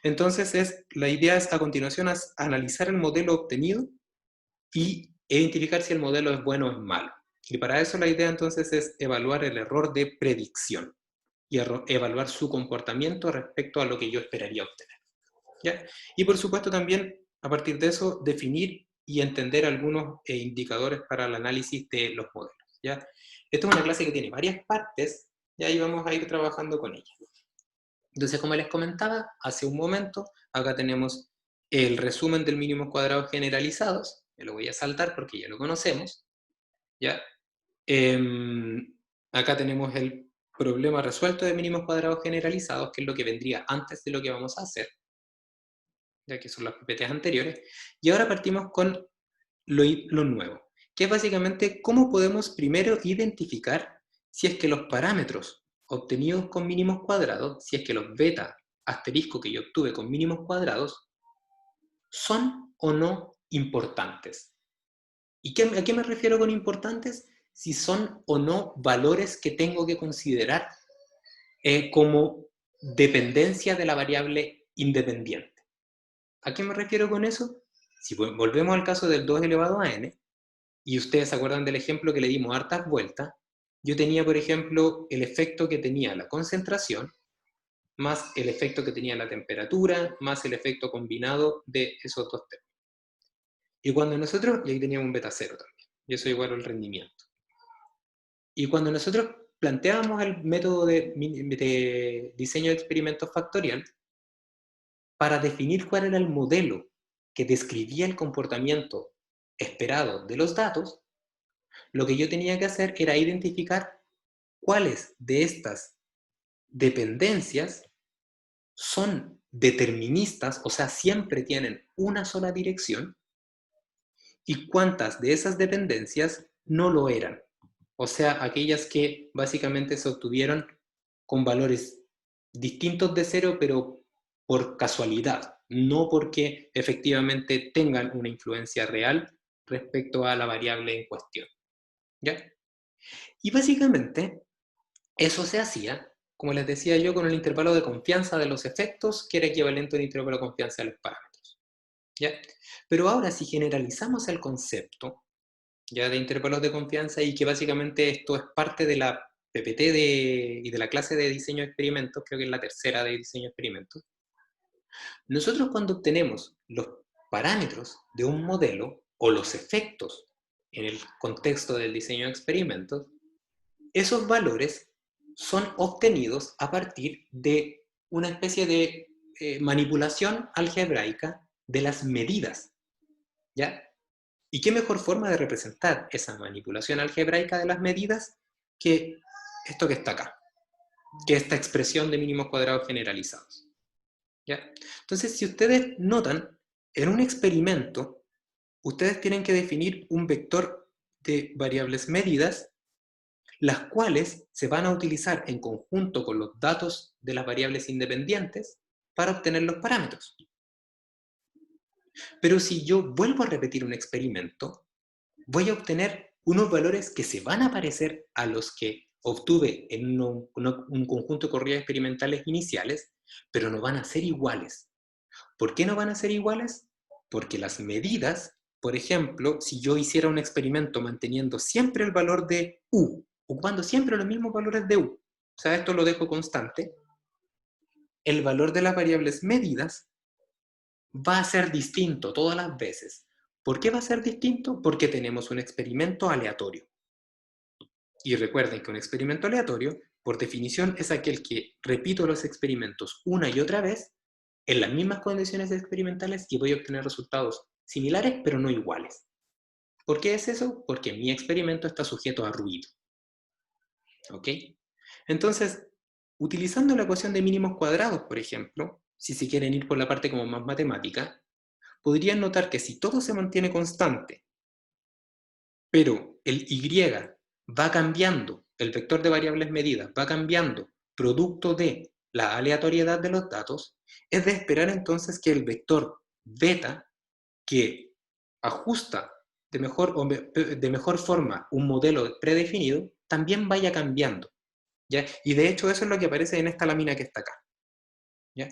Entonces, la idea es a continuación analizar el modelo obtenido y identificar si el modelo es bueno o es malo. Y para eso la idea entonces es evaluar el error de predicción y evaluar su comportamiento respecto a lo que yo esperaría obtener. ¿Ya? Y por supuesto también, a partir de eso, definir y entender algunos indicadores para el análisis de los modelos. ¿Ya? Esta es una clase que tiene varias partes, y ahí vamos a ir trabajando con ella. Entonces, como les comentaba hace un momento, acá tenemos el resumen del mínimos cuadrados generalizados, me lo voy a saltar porque ya lo conocemos, ¿ya? Acá tenemos el problema resuelto de mínimos cuadrados generalizados, que es lo que vendría antes de lo que vamos a hacer, ya que son las PPTs anteriores, y ahora partimos con lo nuevo, que es básicamente cómo podemos primero identificar si es que los parámetros obtenidos con mínimos cuadrados, si es que los beta asterisco que yo obtuve con mínimos cuadrados, son o no importantes. ¿Y a qué me refiero con importantes? Si son o no valores que tengo que considerar como dependencia de la variable independiente. ¿A qué me refiero con eso? Si volvemos al caso del 2 elevado a n, y ustedes se acuerdan del ejemplo que le dimos hartas vueltas, yo tenía, por ejemplo, el efecto que tenía la concentración, más el efecto que tenía la temperatura, más el efecto combinado de esos dos términos. Y cuando nosotros, y ahí teníamos un beta cero también, y eso igual al rendimiento. Y cuando nosotros planteábamos el método de diseño de experimentos factorial, para definir cuál era el modelo que describía el comportamiento esperado de los datos, lo que yo tenía que hacer era identificar cuáles de estas dependencias son deterministas, o sea, siempre tienen una sola dirección, y cuántas de esas dependencias no lo eran. O sea, aquellas que básicamente se obtuvieron con valores distintos de cero, pero por casualidad, no porque efectivamente tengan una influencia real respecto a la variable en cuestión. ¿Ya? Y básicamente eso se hacía, como les decía yo, con el intervalo de confianza de los efectos, que era equivalente al intervalo de confianza de los parámetros. ¿Ya? Pero ahora, si generalizamos el concepto ya de intervalos de confianza, y que básicamente esto es parte de la PPT y de la clase de diseño de experimentos, creo que es la tercera de diseño de experimentos, nosotros cuando obtenemos los parámetros de un modelo o los efectos en el contexto del diseño de experimentos, esos valores son obtenidos a partir de una especie de manipulación algebraica de las medidas, ¿ya? ¿Y qué mejor forma de representar esa manipulación algebraica de las medidas que esto que está acá, que esta expresión de mínimos cuadrados generalizados? ¿Ya? Entonces, si ustedes notan, en un experimento, ustedes tienen que definir un vector de variables medidas, las cuales se van a utilizar en conjunto con los datos de las variables independientes para obtener los parámetros. Pero si yo vuelvo a repetir un experimento, voy a obtener unos valores que se van a parecer a los que obtuve en un conjunto de corridas experimentales iniciales, pero no van a ser iguales. ¿Por qué no van a ser iguales? Porque las medidas, por ejemplo, si yo hiciera un experimento manteniendo siempre el valor de U, ocupando siempre los mismos valores de U, o sea, esto lo dejo constante, el valor de las variables medidas va a ser distinto todas las veces. ¿Por qué va a ser distinto? Porque tenemos un experimento aleatorio. Y recuerden que un experimento aleatorio, por definición, es aquel que repito los experimentos una y otra vez en las mismas condiciones experimentales y voy a obtener resultados similares pero no iguales. ¿Por qué es eso? Porque mi experimento está sujeto a ruido. ¿Ok? Entonces, utilizando la ecuación de mínimos cuadrados, por ejemplo, si se quieren ir por la parte como más matemática, podrían notar que si todo se mantiene constante, pero el y va cambiando, el vector de variables medidas va cambiando producto de la aleatoriedad de los datos, es de esperar entonces que el vector beta, que ajusta de mejor forma un modelo predefinido, también vaya cambiando. ¿Ya? Y de hecho eso es lo que aparece en esta lámina que está acá. ¿Ya?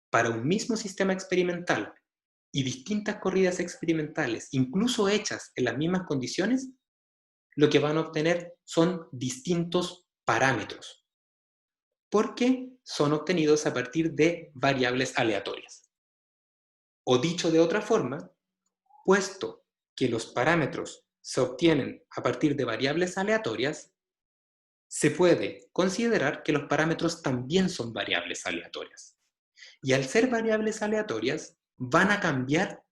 para un mismo sistema experimental y distintas corridas experimentales, incluso hechas en las mismas condiciones, lo que van a obtener son distintos parámetros, porque son obtenidos a partir de variables aleatorias. O dicho de otra forma, puesto que los parámetros se obtienen a partir de variables aleatorias, se puede considerar que los parámetros también son variables aleatorias. Y al ser variables aleatorias, van a cambiar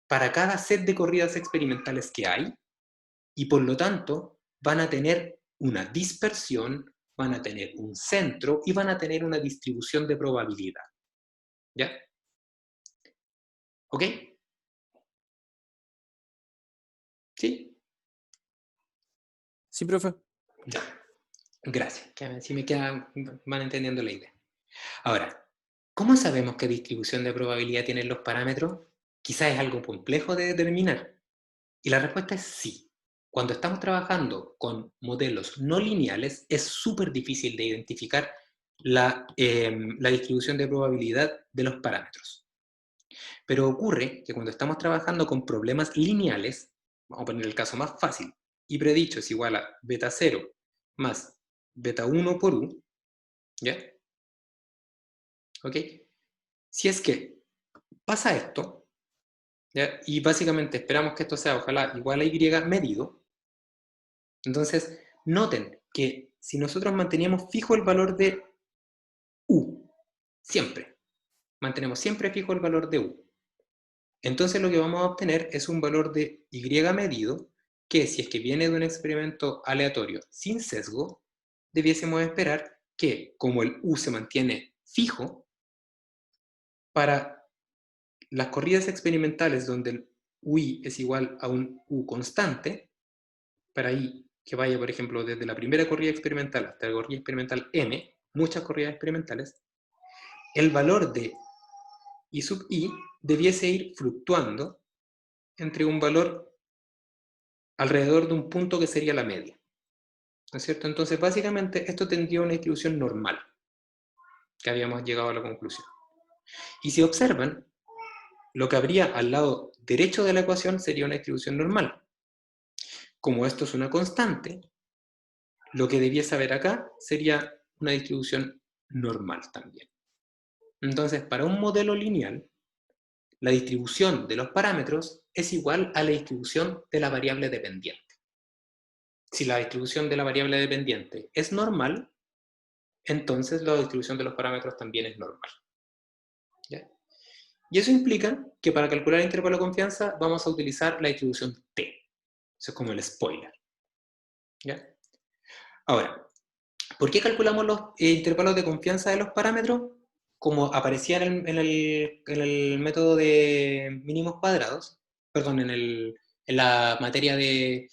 para cada set de corridas experimentales que hay, y por lo tanto van a tener una dispersión, van a tener un centro y van a tener una distribución de probabilidad. ¿Ya? ¿Ok? ¿Sí? Sí, profe. Ya. Gracias. Que así me van entendiendo la idea. Ahora, ¿cómo sabemos qué distribución de probabilidad tienen los parámetros? Quizás es algo complejo de determinar. Y la respuesta es sí. Cuando estamos trabajando con modelos no lineales, es súper difícil de identificar la distribución de probabilidad de los parámetros. Pero ocurre que cuando estamos trabajando con problemas lineales, vamos a poner el caso más fácil, y predicho es igual a beta 0 más beta 1 por u, ¿ya? ¿Ok? Si es que pasa esto, ¿ya? Y básicamente esperamos que esto sea ojalá igual a y medido, entonces noten que si nosotros manteníamos fijo el valor de u, siempre, mantenemos siempre fijo el valor de u, entonces lo que vamos a obtener es un valor de y medido que, si es que viene de un experimento aleatorio sin sesgo, debiésemos esperar que, como el u se mantiene fijo, para las corridas experimentales donde el ui es igual a un u constante, para i que vaya, por ejemplo, desde la primera corrida experimental hasta la corrida experimental m, muchas corridas experimentales, el valor de i sub i debiese ir fluctuando entre un valor alrededor de un punto que sería la media. ¿No es cierto? Entonces, básicamente, esto tendría una distribución normal, que habíamos llegado a la conclusión. Y si observan, lo que habría al lado derecho de la ecuación sería una distribución normal. Como esto es una constante, lo que debiese haber acá sería una distribución normal también. Entonces, para un modelo lineal, la distribución de los parámetros es igual a la distribución de la variable dependiente. Si la distribución de la variable dependiente es normal, entonces la distribución de los parámetros también es normal. ¿Ya? Y eso implica que para calcular el intervalo de confianza vamos a utilizar la distribución T. Eso es como el spoiler. ¿Ya? Ahora, ¿por qué calculamos los intervalos de confianza de los parámetros? Como aparecía en el método de mínimos cuadrados, perdón, en la materia de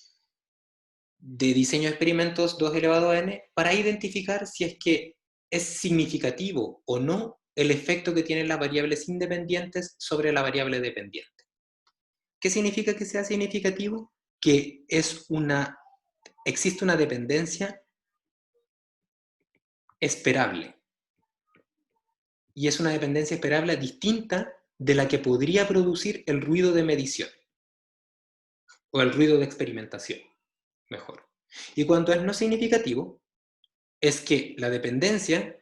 diseño de experimentos 2 elevado a n, para identificar si es que es significativo o no el efecto que tienen las variables independientes sobre la variable dependiente. ¿Qué significa que sea significativo? Que existe una dependencia esperable. Y es una dependencia esperable distinta de la que podría producir el ruido de medición. O el ruido de experimentación, mejor. Y cuando es no significativo, es que la dependencia,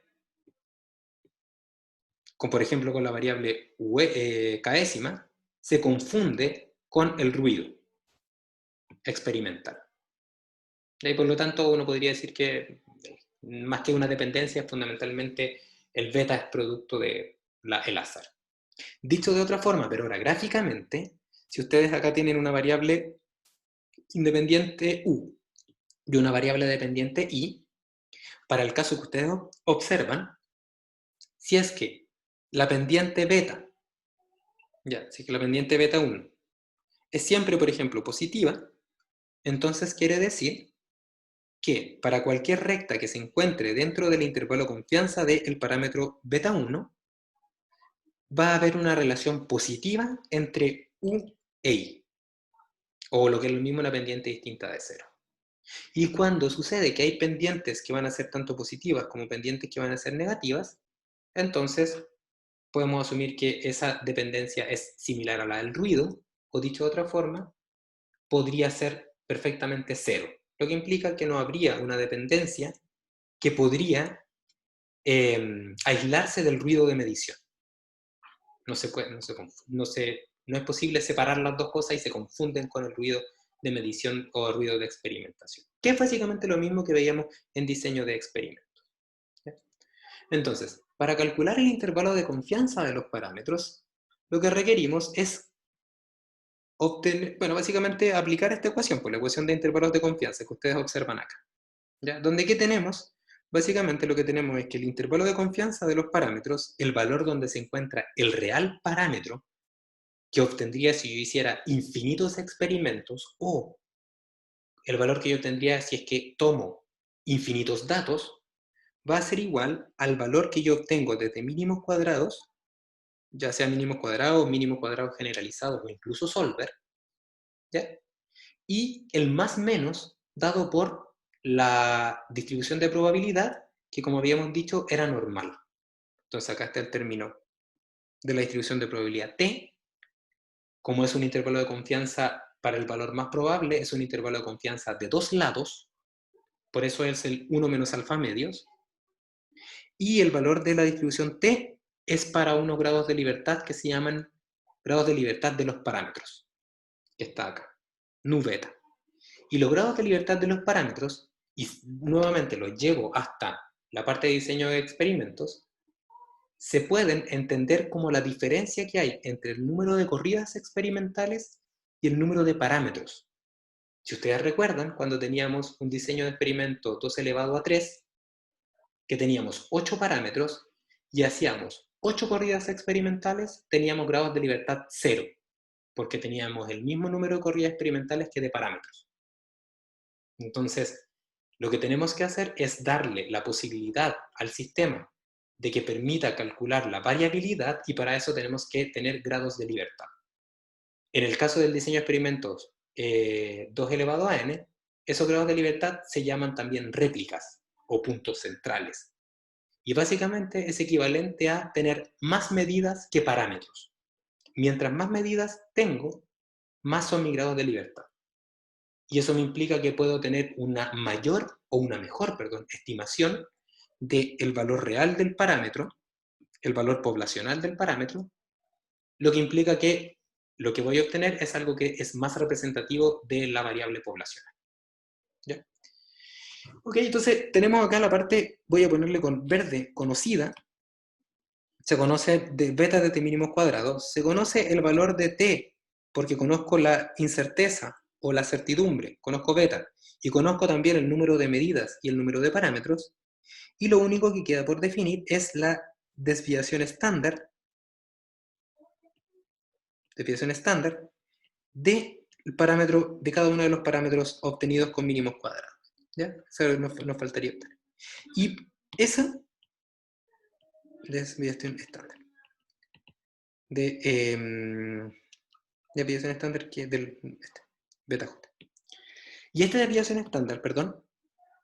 como por ejemplo con la variable késima, se confunde con el ruido experimental. Y por lo tanto uno podría decir que más que una dependencia, fundamentalmente el beta es producto del azar. Dicho de otra forma, pero ahora gráficamente, si ustedes acá tienen una variable independiente u y una variable dependiente i, para el caso que ustedes observan, si es que la pendiente beta, si es que la pendiente beta 1 es siempre, por ejemplo, positiva, entonces quiere decir que para cualquier recta que se encuentre dentro del intervalo de confianza del parámetro beta 1, va a haber una relación positiva entre u e i, o lo que es lo mismo una pendiente distinta de 0. Y cuando sucede que hay pendientes que van a ser tanto positivas como pendientes que van a ser negativas, entonces podemos asumir que esa dependencia es similar a la del ruido, o dicho de otra forma, podría ser perfectamente cero, lo que implica que no habría una dependencia que podría aislarse del ruido de medición. No es posible separar las dos cosas y se confunden con el ruido de medición o el ruido de experimentación, que es básicamente lo mismo que veíamos en diseño de experimentos. ¿Ya? Entonces, para calcular el intervalo de confianza de los parámetros, lo que requerimos es obtener, bueno, básicamente aplicar esta ecuación, pues la ecuación de intervalos de confianza que ustedes observan acá. ¿Ya? Donde ¿qué tenemos? Básicamente lo que tenemos es que el intervalo de confianza de los parámetros, el valor donde se encuentra el real parámetro, que obtendría si yo hiciera infinitos experimentos, o el valor que yo tendría si es que tomo infinitos datos, va a ser igual al valor que yo obtengo desde mínimos cuadrados, ya sea mínimos cuadrados generalizados o incluso solver, ¿ya? Y el más menos dado por la distribución de probabilidad, que como habíamos dicho era normal. Entonces acá está el término de la distribución de probabilidad T. Como es un intervalo de confianza para el valor más probable, es un intervalo de confianza de dos lados, por eso es el 1 menos alfa medios. Y el valor de la distribución T es para unos grados de libertad que se llaman grados de libertad de los parámetros, que está acá, nu beta. Y los grados de libertad de los parámetros, y nuevamente los llevo hasta la parte de diseño de experimentos, se pueden entender como la diferencia que hay entre el número de corridas experimentales y el número de parámetros. Si ustedes recuerdan, cuando teníamos un diseño de experimento 2 elevado a 3, que teníamos 8 parámetros y hacíamos 8 corridas experimentales, teníamos grados de libertad 0, porque teníamos el mismo número de corridas experimentales que de parámetros. Entonces, lo que tenemos que hacer es darle la posibilidad al sistema de que permita calcular la variabilidad, y para eso tenemos que tener grados de libertad. En el caso del diseño de experimentos 2 elevado a n, esos grados de libertad se llaman también réplicas o puntos centrales. Y básicamente es equivalente a tener más medidas que parámetros. Mientras más medidas tengo, más son mis grados de libertad. Y eso me implica que puedo tener una mayor o una mejor, estimación del valor real del parámetro, el valor poblacional del parámetro, lo que implica que lo que voy a obtener es algo que es más representativo de la variable poblacional. ¿Ya? Ok, entonces tenemos acá la parte, voy a ponerle con verde, conocida. Se conoce de beta de t mínimos cuadrados, se conoce el valor de t, porque conozco la incerteza o la certidumbre, conozco beta, y conozco también el número de medidas y el número de parámetros, y lo único que queda por definir es la desviación estándar de, parámetro, de cada uno de los parámetros obtenidos con mínimos cuadrados. ¿Ya? Eso nos faltaría obtener. Y esa desviación estándar de desviación estándar que es del beta j. Y esta desviación estándar,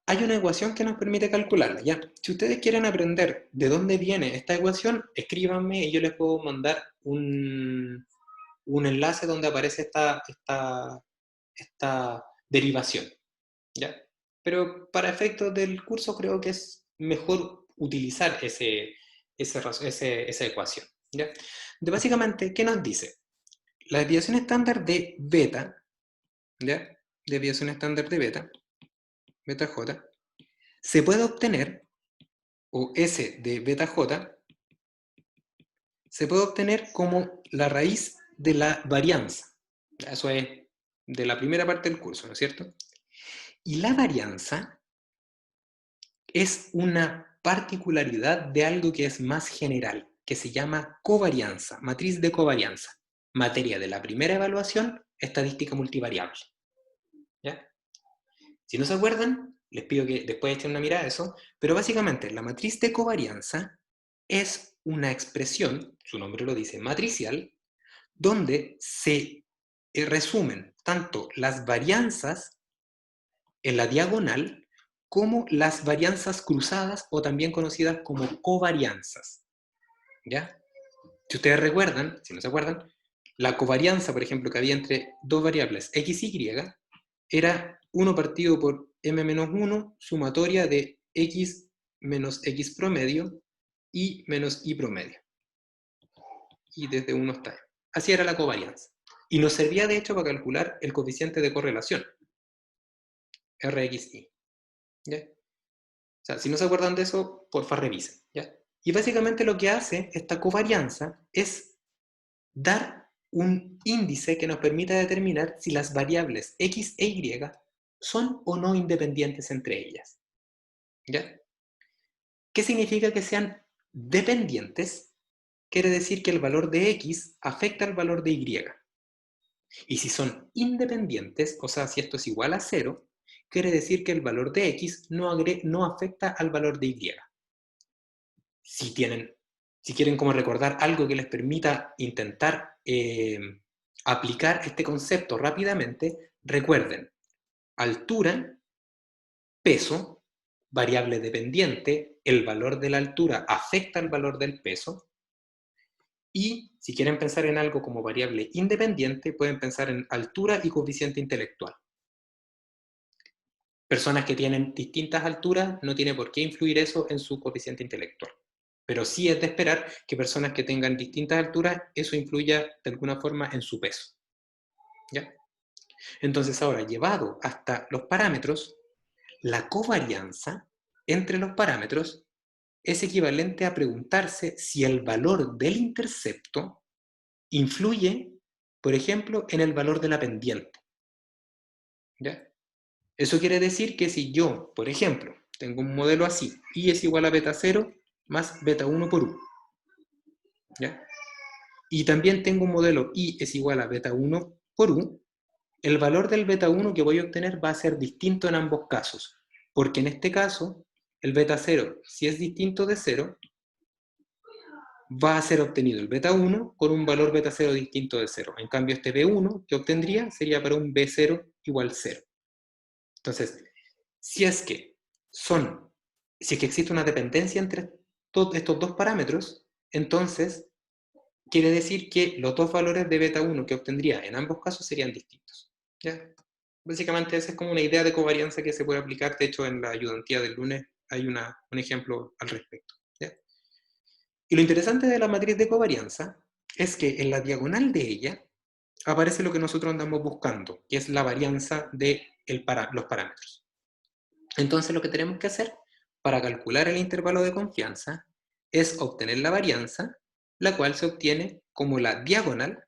hay una ecuación que nos permite calcularla, ¿ya? Si ustedes quieren aprender de dónde viene esta ecuación, escríbanme y yo les puedo mandar un enlace donde aparece esta derivación, ¿ya? Pero para efectos del curso creo que es mejor utilizar esa ecuación, ¿ya? Básicamente, ¿qué nos dice? La desviación estándar de beta, ¿ya? Desviación estándar de beta j, se puede obtener, o S de beta j, se puede obtener como la raíz de la varianza. Eso es de la primera parte del curso, ¿no es cierto? Y la varianza es una particularidad de algo que es más general, que se llama covarianza, matriz de covarianza, materia de la primera evaluación, estadística multivariable. ¿Ya? Si no se acuerdan, les pido que después echen una mirada a eso, pero básicamente la matriz de covarianza es una expresión, su nombre lo dice, matricial, donde se resumen tanto las varianzas en la diagonal como las varianzas cruzadas o también conocidas como covarianzas. ¿Ya? Si ustedes recuerdan, si no se acuerdan, la covarianza, por ejemplo, que había entre dos variables x y y era 1 partido por m menos 1 sumatoria de x menos x promedio y menos y promedio. Y desde 1 hasta. Así era la covarianza. Y nos servía, de hecho, para calcular el coeficiente de correlación, Rxy. ¿Ya? O sea, si no se acuerdan de eso, porfa revisen. ¿Ya? Y básicamente lo que hace esta covarianza es dar un índice que nos permita determinar si las variables x e y son o no independientes entre ellas. ¿Ya? ¿Qué significa que sean dependientes? Quiere decir que el valor de x afecta al valor de y. Y si son independientes, o sea, si esto es igual a 0, quiere decir que el valor de x no afecta al valor de y. Si quieren como recordar algo que les permita intentar aplicar este concepto rápidamente, recuerden, altura, peso, variable dependiente, el valor de la altura afecta al valor del peso, y si quieren pensar en algo como variable independiente, pueden pensar en altura y coeficiente intelectual. Personas que tienen distintas alturas, no tiene por qué influir eso en su coeficiente intelectual. Pero sí es de esperar que personas que tengan distintas alturas, eso influya de alguna forma en su peso. ¿Ya? Entonces ahora, llevado hasta los parámetros, la covarianza entre los parámetros es equivalente a preguntarse si el valor del intercepto influye, por ejemplo, en el valor de la pendiente. ¿Ya? Eso quiere decir que si yo, por ejemplo, tengo un modelo así, y es igual a beta 0 más beta 1 por u, ¿ya? Y también tengo un modelo y es igual a beta 1 por u, el valor del beta 1 que voy a obtener va a ser distinto en ambos casos, porque en este caso, el beta 0, si es distinto de 0, va a ser obtenido el beta 1 con un valor beta 0 distinto de 0. En cambio, este B1 que obtendría sería para un B0 igual 0. Entonces, si es que existe una dependencia entre estos dos parámetros, entonces quiere decir que los dos valores de beta 1 que obtendría en ambos casos serían distintos. ¿Ya? Básicamente esa es como una idea de covarianza que se puede aplicar. De hecho, en la ayudantía del lunes hay un ejemplo al respecto. ¿Ya? Y lo interesante de la matriz de covarianza es que en la diagonal de ella aparece lo que nosotros andamos buscando, que es la varianza de los parámetros. Entonces lo que tenemos que hacer para calcular el intervalo de confianza es obtener la varianza, la cual se obtiene como la diagonal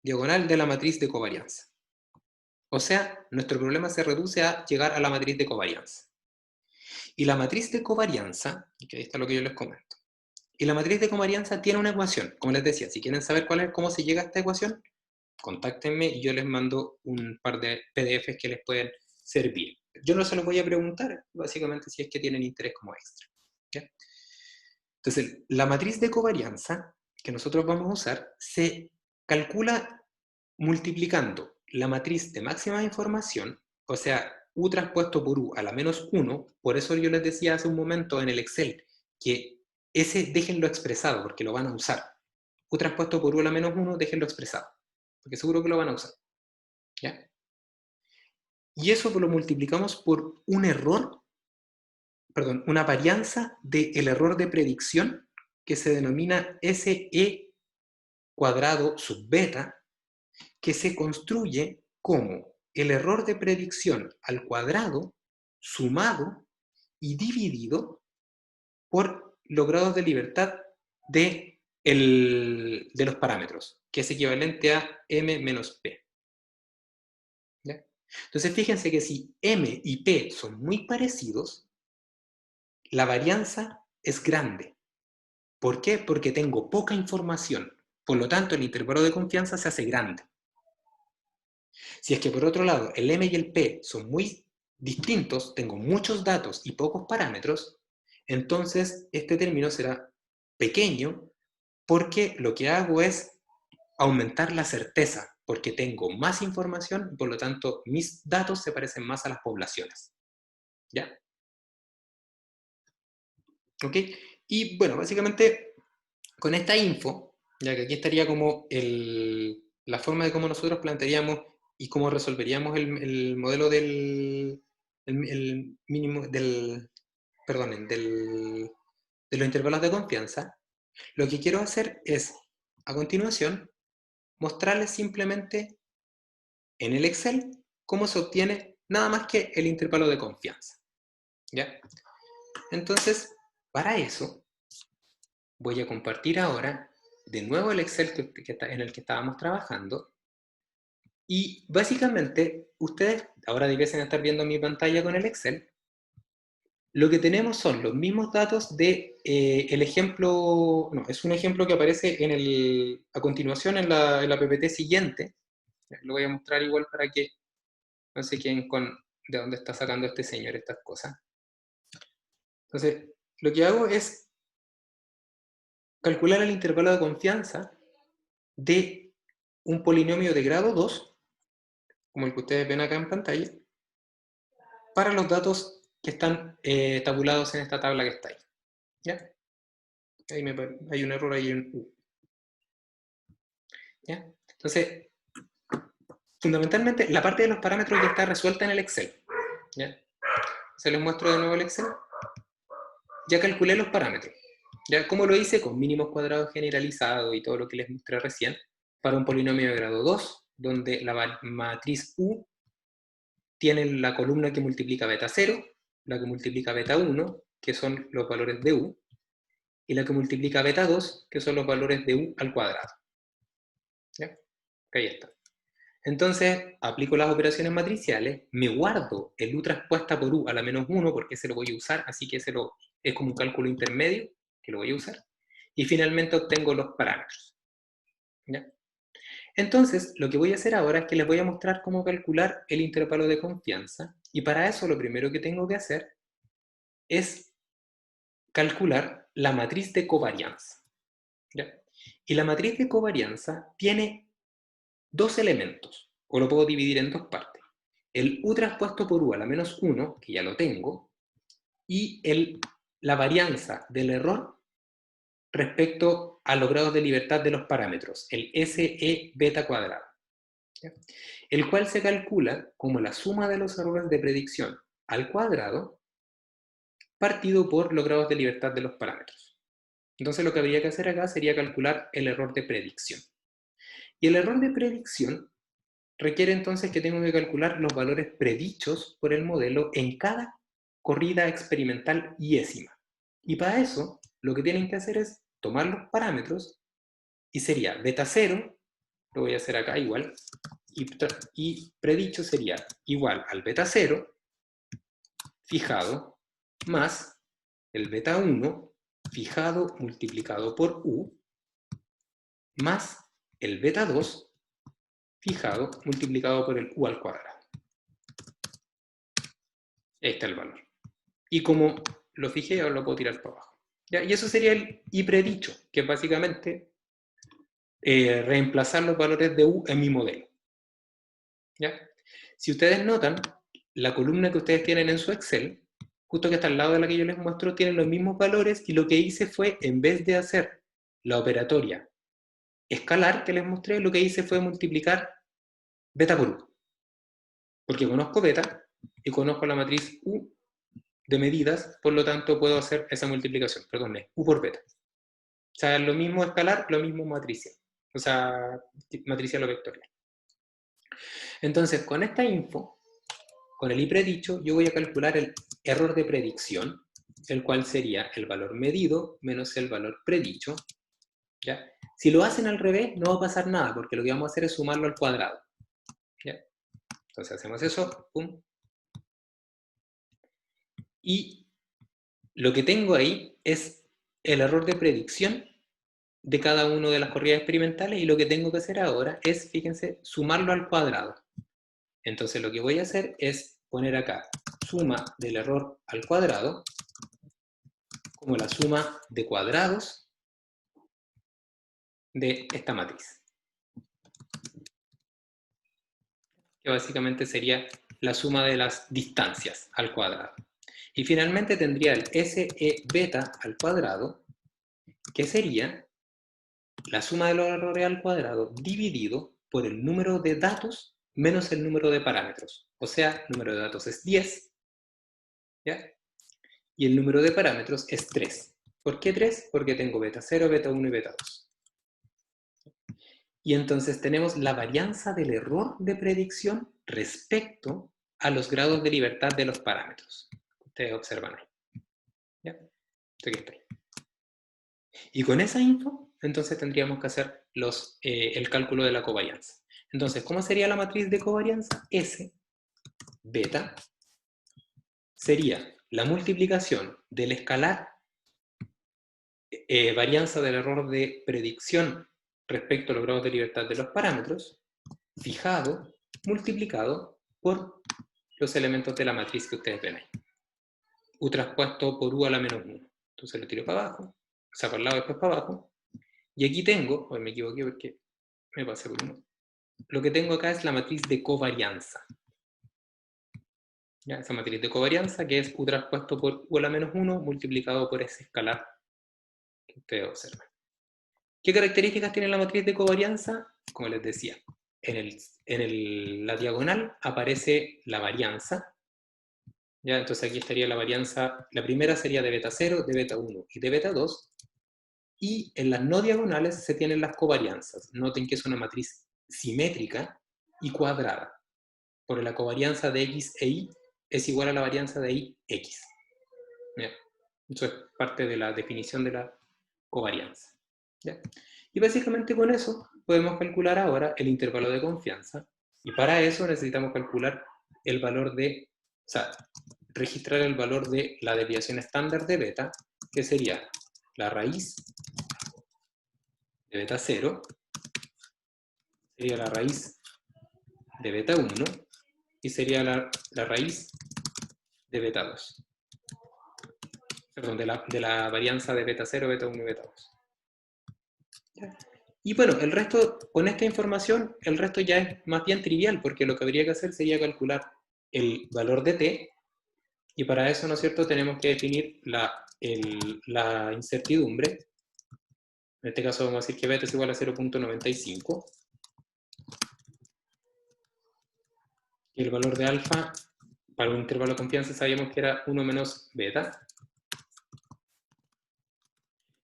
de la matriz de covarianza. O sea, nuestro problema se reduce a llegar a la matriz de covarianza. Y la matriz de covarianza, que ahí está lo que yo les comento, y la matriz de covarianza tiene una ecuación. Como les decía, si quieren saber cómo se llega a esta ecuación, contáctenme y yo les mando un par de PDFs que les pueden servir. Yo no se los voy a preguntar, básicamente si es que tienen interés como extra. ¿Ya? Entonces, la matriz de covarianza que nosotros vamos a usar se calcula multiplicando la matriz de máxima información, o sea, u transpuesto por u a la menos 1, por eso yo les decía hace un momento en el Excel, que ese déjenlo expresado, porque lo van a usar. U transpuesto por u a la menos 1, déjenlo expresado, porque seguro que lo van a usar. ¿Ya? Y eso lo multiplicamos por un error, perdón, una varianza del error de predicción que se denomina SE cuadrado sub beta, que se construye como el error de predicción al cuadrado sumado y dividido por los grados de libertad de los parámetros, que es equivalente a m menos p. ¿Ya? Entonces fíjense que si m y p son muy parecidos, la varianza es grande. ¿Por qué? Porque tengo poca información. Por lo tanto, el intervalo de confianza se hace grande. Si es que por otro lado el m y el p son muy distintos, tengo muchos datos y pocos parámetros, entonces este término será pequeño porque lo que hago es aumentar la certeza, porque tengo más información y por lo tanto mis datos se parecen más a las poblaciones. ¿Ya? ¿Ok? Y bueno, básicamente con esta info, ya que aquí estaría como la forma de cómo nosotros plantearíamos y cómo resolveríamos el modelo el mínimo perdonen, de los intervalos de confianza. Lo que quiero hacer es, a continuación, mostrarles simplemente en el Excel cómo se obtiene nada más que el intervalo de confianza. ¿Ya? Entonces, para eso, voy a compartir ahora de nuevo el Excel en el que estábamos trabajando. Y básicamente, ustedes ahora debiesen estar viendo mi pantalla con el Excel. Lo que tenemos son los mismos datos de el ejemplo, no, es un ejemplo que aparece a continuación en la PPT siguiente. Lo voy a mostrar igual para que no se queden con de dónde está sacando este señor estas cosas. Entonces, lo que hago es calcular el intervalo de confianza de un polinomio de grado 2, como el que ustedes ven acá en pantalla, para los datos que están tabulados en esta tabla que está ahí. ¿Ya? Ahí hay un error ahí en U. ¿Ya? Entonces, fundamentalmente, la parte de los parámetros ya está resuelta en el Excel. ¿Ya? Se les muestro de nuevo el Excel. Ya calculé los parámetros. ¿Ya? ¿Cómo lo hice? Con mínimos cuadrados generalizados y todo lo que les mostré recién, para un polinomio de grado 2, donde la matriz U tiene la columna que multiplica beta 0, la que multiplica beta 1, que son los valores de U, y la que multiplica beta 2, que son los valores de U al cuadrado. ¿Ya? Ahí está. Entonces, aplico las operaciones matriciales, me guardo el U transpuesta por U a la menos 1, porque ese lo voy a usar, así que es como un cálculo intermedio, que lo voy a usar, y finalmente obtengo los parámetros. ¿Ya? Entonces, lo que voy a hacer ahora es que les voy a mostrar cómo calcular el intervalo de confianza, y para eso lo primero que tengo que hacer es calcular la matriz de covarianza. ¿Ya? Y la matriz de covarianza tiene dos elementos, o lo puedo dividir en dos partes. El U transpuesto por U a la menos 1, que ya lo tengo, y la varianza del error respecto a los grados de libertad de los parámetros, el SE beta cuadrado, ¿ya? El cual se calcula como la suma de los errores de predicción al cuadrado partido por los grados de libertad de los parámetros. Entonces lo que habría que hacer acá sería calcular el error de predicción. Y el error de predicción requiere entonces que tengo que calcular los valores predichos por el modelo en cada corrida experimental iésima. Y para eso, lo que tienen que hacer es tomar los parámetros, y sería beta 0, lo voy a hacer acá igual, y predicho sería igual al beta 0, fijado, más el beta 1, fijado multiplicado por U, más el beta 2, fijado multiplicado por el U al cuadrado. Ahí está el valor. Y como lo fijé, ahora lo puedo tirar para abajo. ¿Ya? Y eso sería el y predicho, que es básicamente reemplazar los valores de U en mi modelo. ¿Ya? Si ustedes notan, la columna que ustedes tienen en su Excel, justo que está al lado de la que yo les muestro, tiene los mismos valores, y lo que hice fue, en vez de hacer la operatoria escalar que les mostré, lo que hice fue multiplicar beta por U. Porque conozco beta y conozco la matriz U de medidas, por lo tanto puedo hacer esa multiplicación, perdón, es U por beta. O sea, lo mismo escalar, lo mismo matricial. O sea, matricial o vectorial. Entonces, con esta info, con el i predicho, yo voy a calcular el error de predicción, el cual sería el valor medido menos el valor predicho. ¿Ya? Si lo hacen al revés, no va a pasar nada, porque lo que vamos a hacer es sumarlo al cuadrado. ¿Ya? Entonces hacemos eso, pum. Y lo que tengo ahí es el error de predicción de cada una de las corridas experimentales, y lo que tengo que hacer ahora es, fíjense, sumarlo al cuadrado. Entonces lo que voy a hacer es poner acá suma del error al cuadrado como la suma de cuadrados de esta matriz, que básicamente sería la suma de las distancias al cuadrado. Y finalmente tendría el SE beta al cuadrado, que sería la suma del errores al cuadrado dividido por el número de datos menos el número de parámetros. O sea, el número de datos es 10, ¿ya? Y el número de parámetros es 3. ¿Por qué 3? Porque tengo beta 0, beta 1 y beta 2. Y entonces tenemos la varianza del error de predicción respecto a los grados de libertad de los parámetros. Ustedes observan ahí. ¿Ya? Aquí está. Y con esa info, entonces tendríamos que hacer el cálculo de la covarianza. Entonces, ¿cómo sería la matriz de covarianza? S, beta, sería la multiplicación del escalar varianza del error de predicción respecto a los grados de libertad de los parámetros, fijado, multiplicado por los elementos de la matriz que ustedes ven ahí. U traspuesto por U a la menos 1. Entonces lo tiro para abajo, saco al lado y después para abajo. Y aquí tengo, hoy me equivoqué porque me pasé por uno. Lo que tengo acá es la matriz de covarianza. ¿Ya? Esa matriz de covarianza que es U traspuesto por U a la menos 1 multiplicado por ese escalar que ustedes observan. ¿Qué características tiene la matriz de covarianza? Como les decía, en la diagonal aparece la varianza. ¿Ya? Entonces aquí estaría la varianza, la primera sería de beta 0, de beta 1 y de beta 2. Y en las no diagonales se tienen las covarianzas. Noten que es una matriz simétrica y cuadrada. Porque la covarianza de X e Y es igual a la varianza de Y, X. ¿Ya? Eso es parte de la definición de la covarianza. ¿Ya? Y básicamente con eso podemos calcular ahora el intervalo de confianza. Y para eso necesitamos calcular el valor de, o sea, registrar el valor de la desviación estándar de beta, que sería la raíz de beta 0, sería la raíz de beta 1 y sería la raíz de beta 2. Perdón, de la varianza de beta 0, beta 1 y beta 2. Y bueno, el resto, con esta información, el resto ya es más bien trivial, porque lo que habría que hacer sería calcular el valor de t, y para eso, ¿no es cierto?, tenemos que definir la incertidumbre. En este caso vamos a decir que beta es igual a 0.95. Y el valor de alfa, para un intervalo de confianza sabíamos que era 1 menos beta.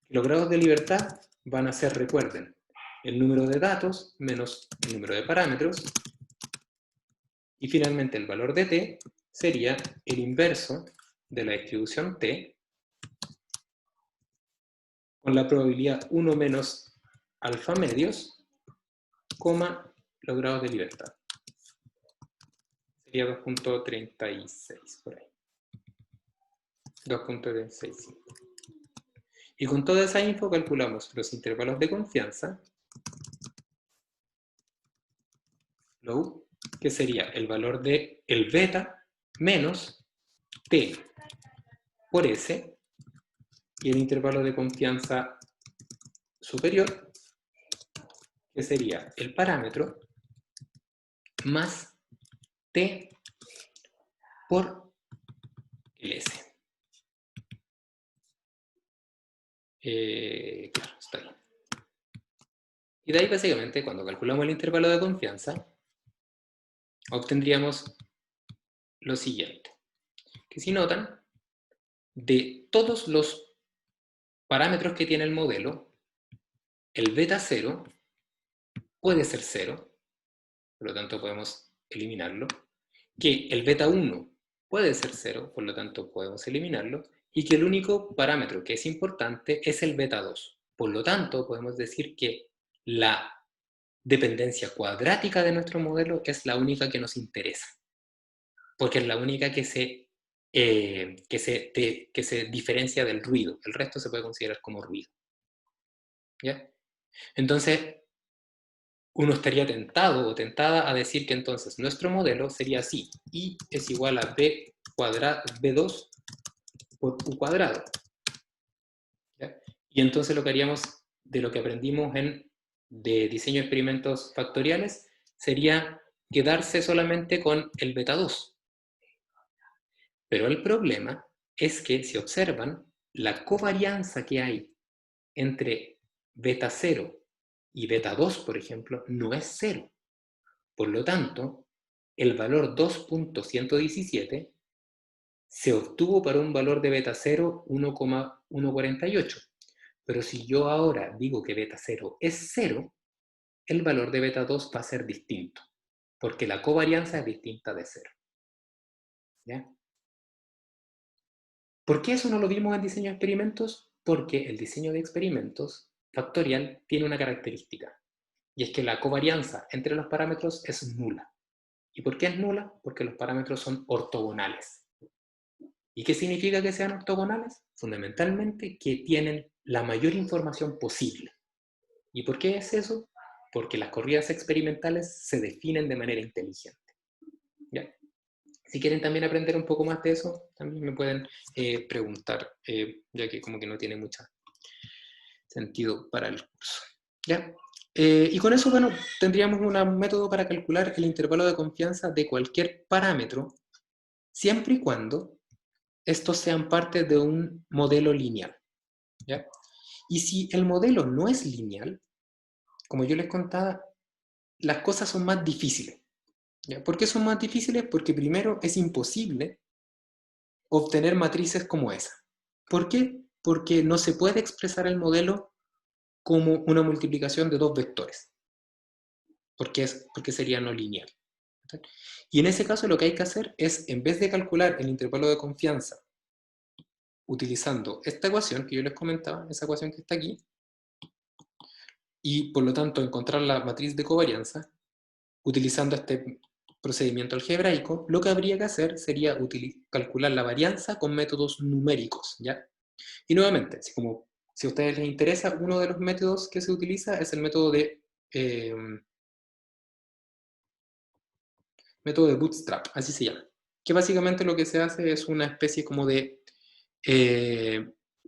Los grados de libertad van a ser, recuerden, el número de datos menos el número de parámetros. Y finalmente el valor de t sería el inverso de la distribución t con la probabilidad 1 menos alfa medios, coma los grados de libertad. Sería 2.36 por ahí. 2.35. Y con toda esa info calculamos los intervalos de confianza, low, que sería el valor de el beta menos t por s, y el intervalo de confianza superior, que sería el parámetro más t por el s. Claro, está ahí. Y de ahí básicamente cuando calculamos el intervalo de confianza obtendríamos lo siguiente, que si notan, de todos los parámetros que tiene el modelo, el beta 0 puede ser 0, por lo tanto podemos eliminarlo, que el beta 1 puede ser 0, por lo tanto podemos eliminarlo, y que el único parámetro que es importante es el beta 2. Por lo tanto, podemos decir que la dependencia cuadrática de nuestro modelo es la única que nos interesa, porque es la única que se diferencia del ruido. El resto se puede considerar como ruido. ¿Ya? Entonces, uno estaría tentado o tentada a decir que entonces nuestro modelo sería así: y es igual a b2 por u cuadrado. ¿Ya? Y entonces lo que haríamos de lo que aprendimos de diseño de experimentos factoriales sería quedarse solamente con el beta 2. Pero el problema es que, si observan, la covarianza que hay entre beta 0 Y beta 2, por ejemplo, no es 0. Por lo tanto, el valor 2.117 se obtuvo para un valor de beta 0 1,148. Pero si yo ahora digo que beta 0 es 0, el valor de beta 2 va a ser distinto, porque la covarianza es distinta de 0. ¿Ya? ¿Por qué eso no lo vimos en diseño de experimentos? Porque el diseño de experimentos factorial tiene una característica, y es que la covarianza entre los parámetros es nula. ¿Y por qué es nula? Porque los parámetros son ortogonales. ¿Y qué significa que sean ortogonales? Fundamentalmente que tienen la mayor información posible. ¿Y por qué es eso? Porque las corridas experimentales se definen de manera inteligente. ¿Ya? Si quieren también aprender un poco más de eso, también me pueden preguntar, ya que como que no tiene mucho sentido para el curso. ¿Ya? Y con eso, bueno, tendríamos un método para calcular el intervalo de confianza de cualquier parámetro, siempre y cuando estos sean parte de un modelo lineal. ¿Ya? Y si el modelo no es lineal, como yo les contaba, las cosas son más difíciles. ¿Ya? ¿Por qué son más difíciles? Porque primero es imposible obtener matrices como esa. ¿Por qué? Porque no se puede expresar el modelo como una multiplicación de dos vectores, porque sería no lineal. Y en ese caso lo que hay que hacer es, en vez de calcular el intervalo de confianza utilizando esta ecuación que yo les comentaba, esa ecuación que está aquí, y por lo tanto encontrar la matriz de covarianza, utilizando este procedimiento algebraico, lo que habría que hacer sería calcular la varianza con métodos numéricos, ¿ya? Y nuevamente, si a ustedes les interesa, uno de los métodos que se utiliza es el método de Bootstrap, así se llama, que básicamente lo que se hace es una especie como de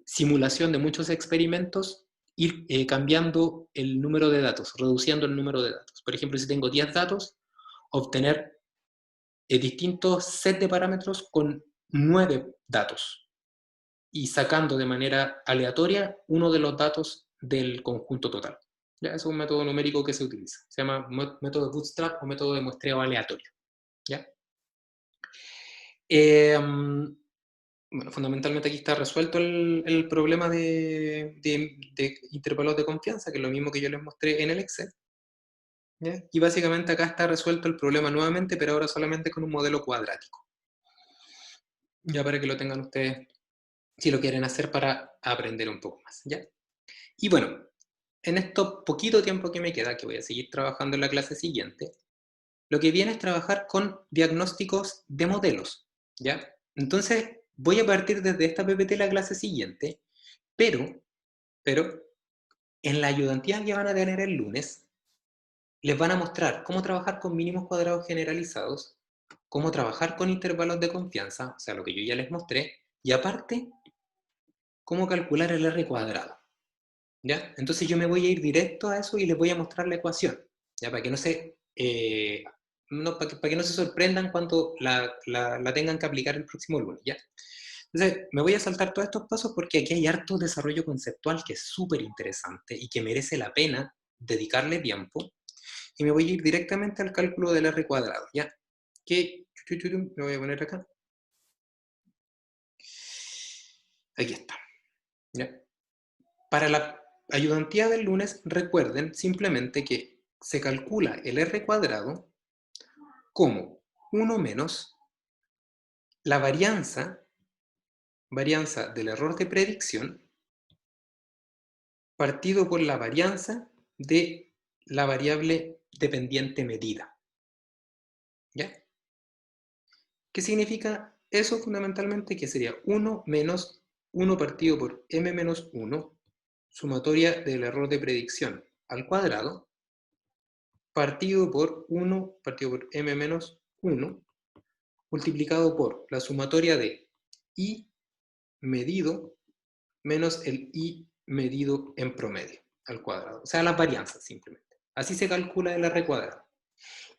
simulación de muchos experimentos, ir cambiando el número de datos, reduciendo el número de datos. Por ejemplo, si tengo 10 datos, obtener distintos sets de parámetros con 9 datos y sacando de manera aleatoria uno de los datos del conjunto total. ¿Ya? Es un método numérico que se utiliza. Se llama método Bootstrap o método de muestreo aleatorio. ¿Ya? Bueno, fundamentalmente aquí está resuelto el problema de intervalos de confianza, que es lo mismo que yo les mostré en el Excel. ¿Ya? Y básicamente acá está resuelto el problema nuevamente, pero ahora solamente con un modelo cuadrático. Ya para que lo tengan ustedes, si lo quieren hacer para aprender un poco más. ¿Ya? Y bueno, en esto poquito tiempo que me queda, que voy a seguir trabajando en la clase siguiente, lo que viene es trabajar con diagnósticos de modelos. ¿Ya? Entonces, voy a partir desde esta PPT la clase siguiente, pero en la ayudantía que van a tener el lunes, les van a mostrar cómo trabajar con mínimos cuadrados generalizados, cómo trabajar con intervalos de confianza, o sea, lo que yo ya les mostré, y aparte, cómo calcular el R cuadrado. ¿Ya? Entonces yo me voy a ir directo a eso y les voy a mostrar la ecuación, ¿ya? Para que para que no se sorprendan cuando la tengan que aplicar el próximo lunes, ¿ya? Entonces, me voy a saltar todos estos pasos porque aquí hay harto desarrollo conceptual que es súper interesante y que merece la pena dedicarle tiempo. Y me voy a ir directamente al cálculo del R cuadrado, ¿ya? Que me voy a poner acá. Aquí está, ¿ya? Para la ayudantía del lunes, recuerden simplemente que se calcula el R cuadrado como 1 menos la varianza del error de predicción partido por la varianza de la variable dependiente medida. ¿Ya? ¿Qué significa eso fundamentalmente? Que sería 1 menos 1 partido por m menos 1, sumatoria del error de predicción al cuadrado, partido por 1 partido por m menos 1, multiplicado por la sumatoria de i medido menos el i medido en promedio al cuadrado. O sea, las varianzas simplemente. Así se calcula el R cuadrado.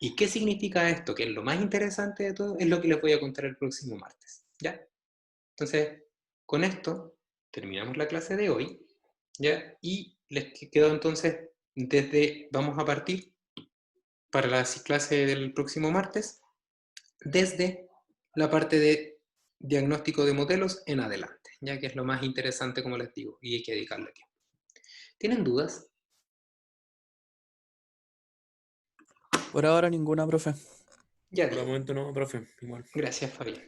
¿Y qué significa esto? Que es lo más interesante de todo, es lo que les voy a contar el próximo martes. ¿Ya? Entonces, con esto terminamos la clase de hoy, ¿ya? Y les quedó entonces vamos a partir para la clase del próximo martes, desde la parte de diagnóstico de modelos en adelante, ya que es lo más interesante, como les digo, y hay que dedicarle tiempo. ¿Tienen dudas? Por ahora ninguna, profe. Ya, Por el momento no, profe, igual. gracias, Fabián.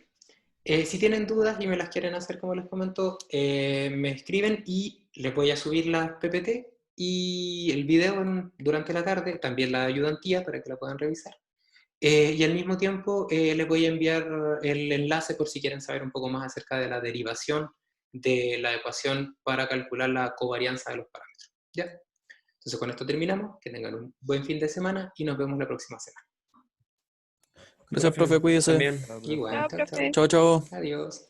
Si tienen dudas y me las quieren hacer, como les comento, me escriben y les voy a subir las PPT y el video durante la tarde, también la ayudantía para que la puedan revisar. Y al mismo tiempo les voy a enviar el enlace por si quieren saber un poco más acerca de la derivación de la ecuación para calcular la covarianza de los parámetros. ¿Ya? Entonces con esto terminamos, que tengan un buen fin de semana y nos vemos la próxima semana. Gracias, profe, cuídese. También. Igual, Chao, chao, chao. profe. Chao, chao. Adiós.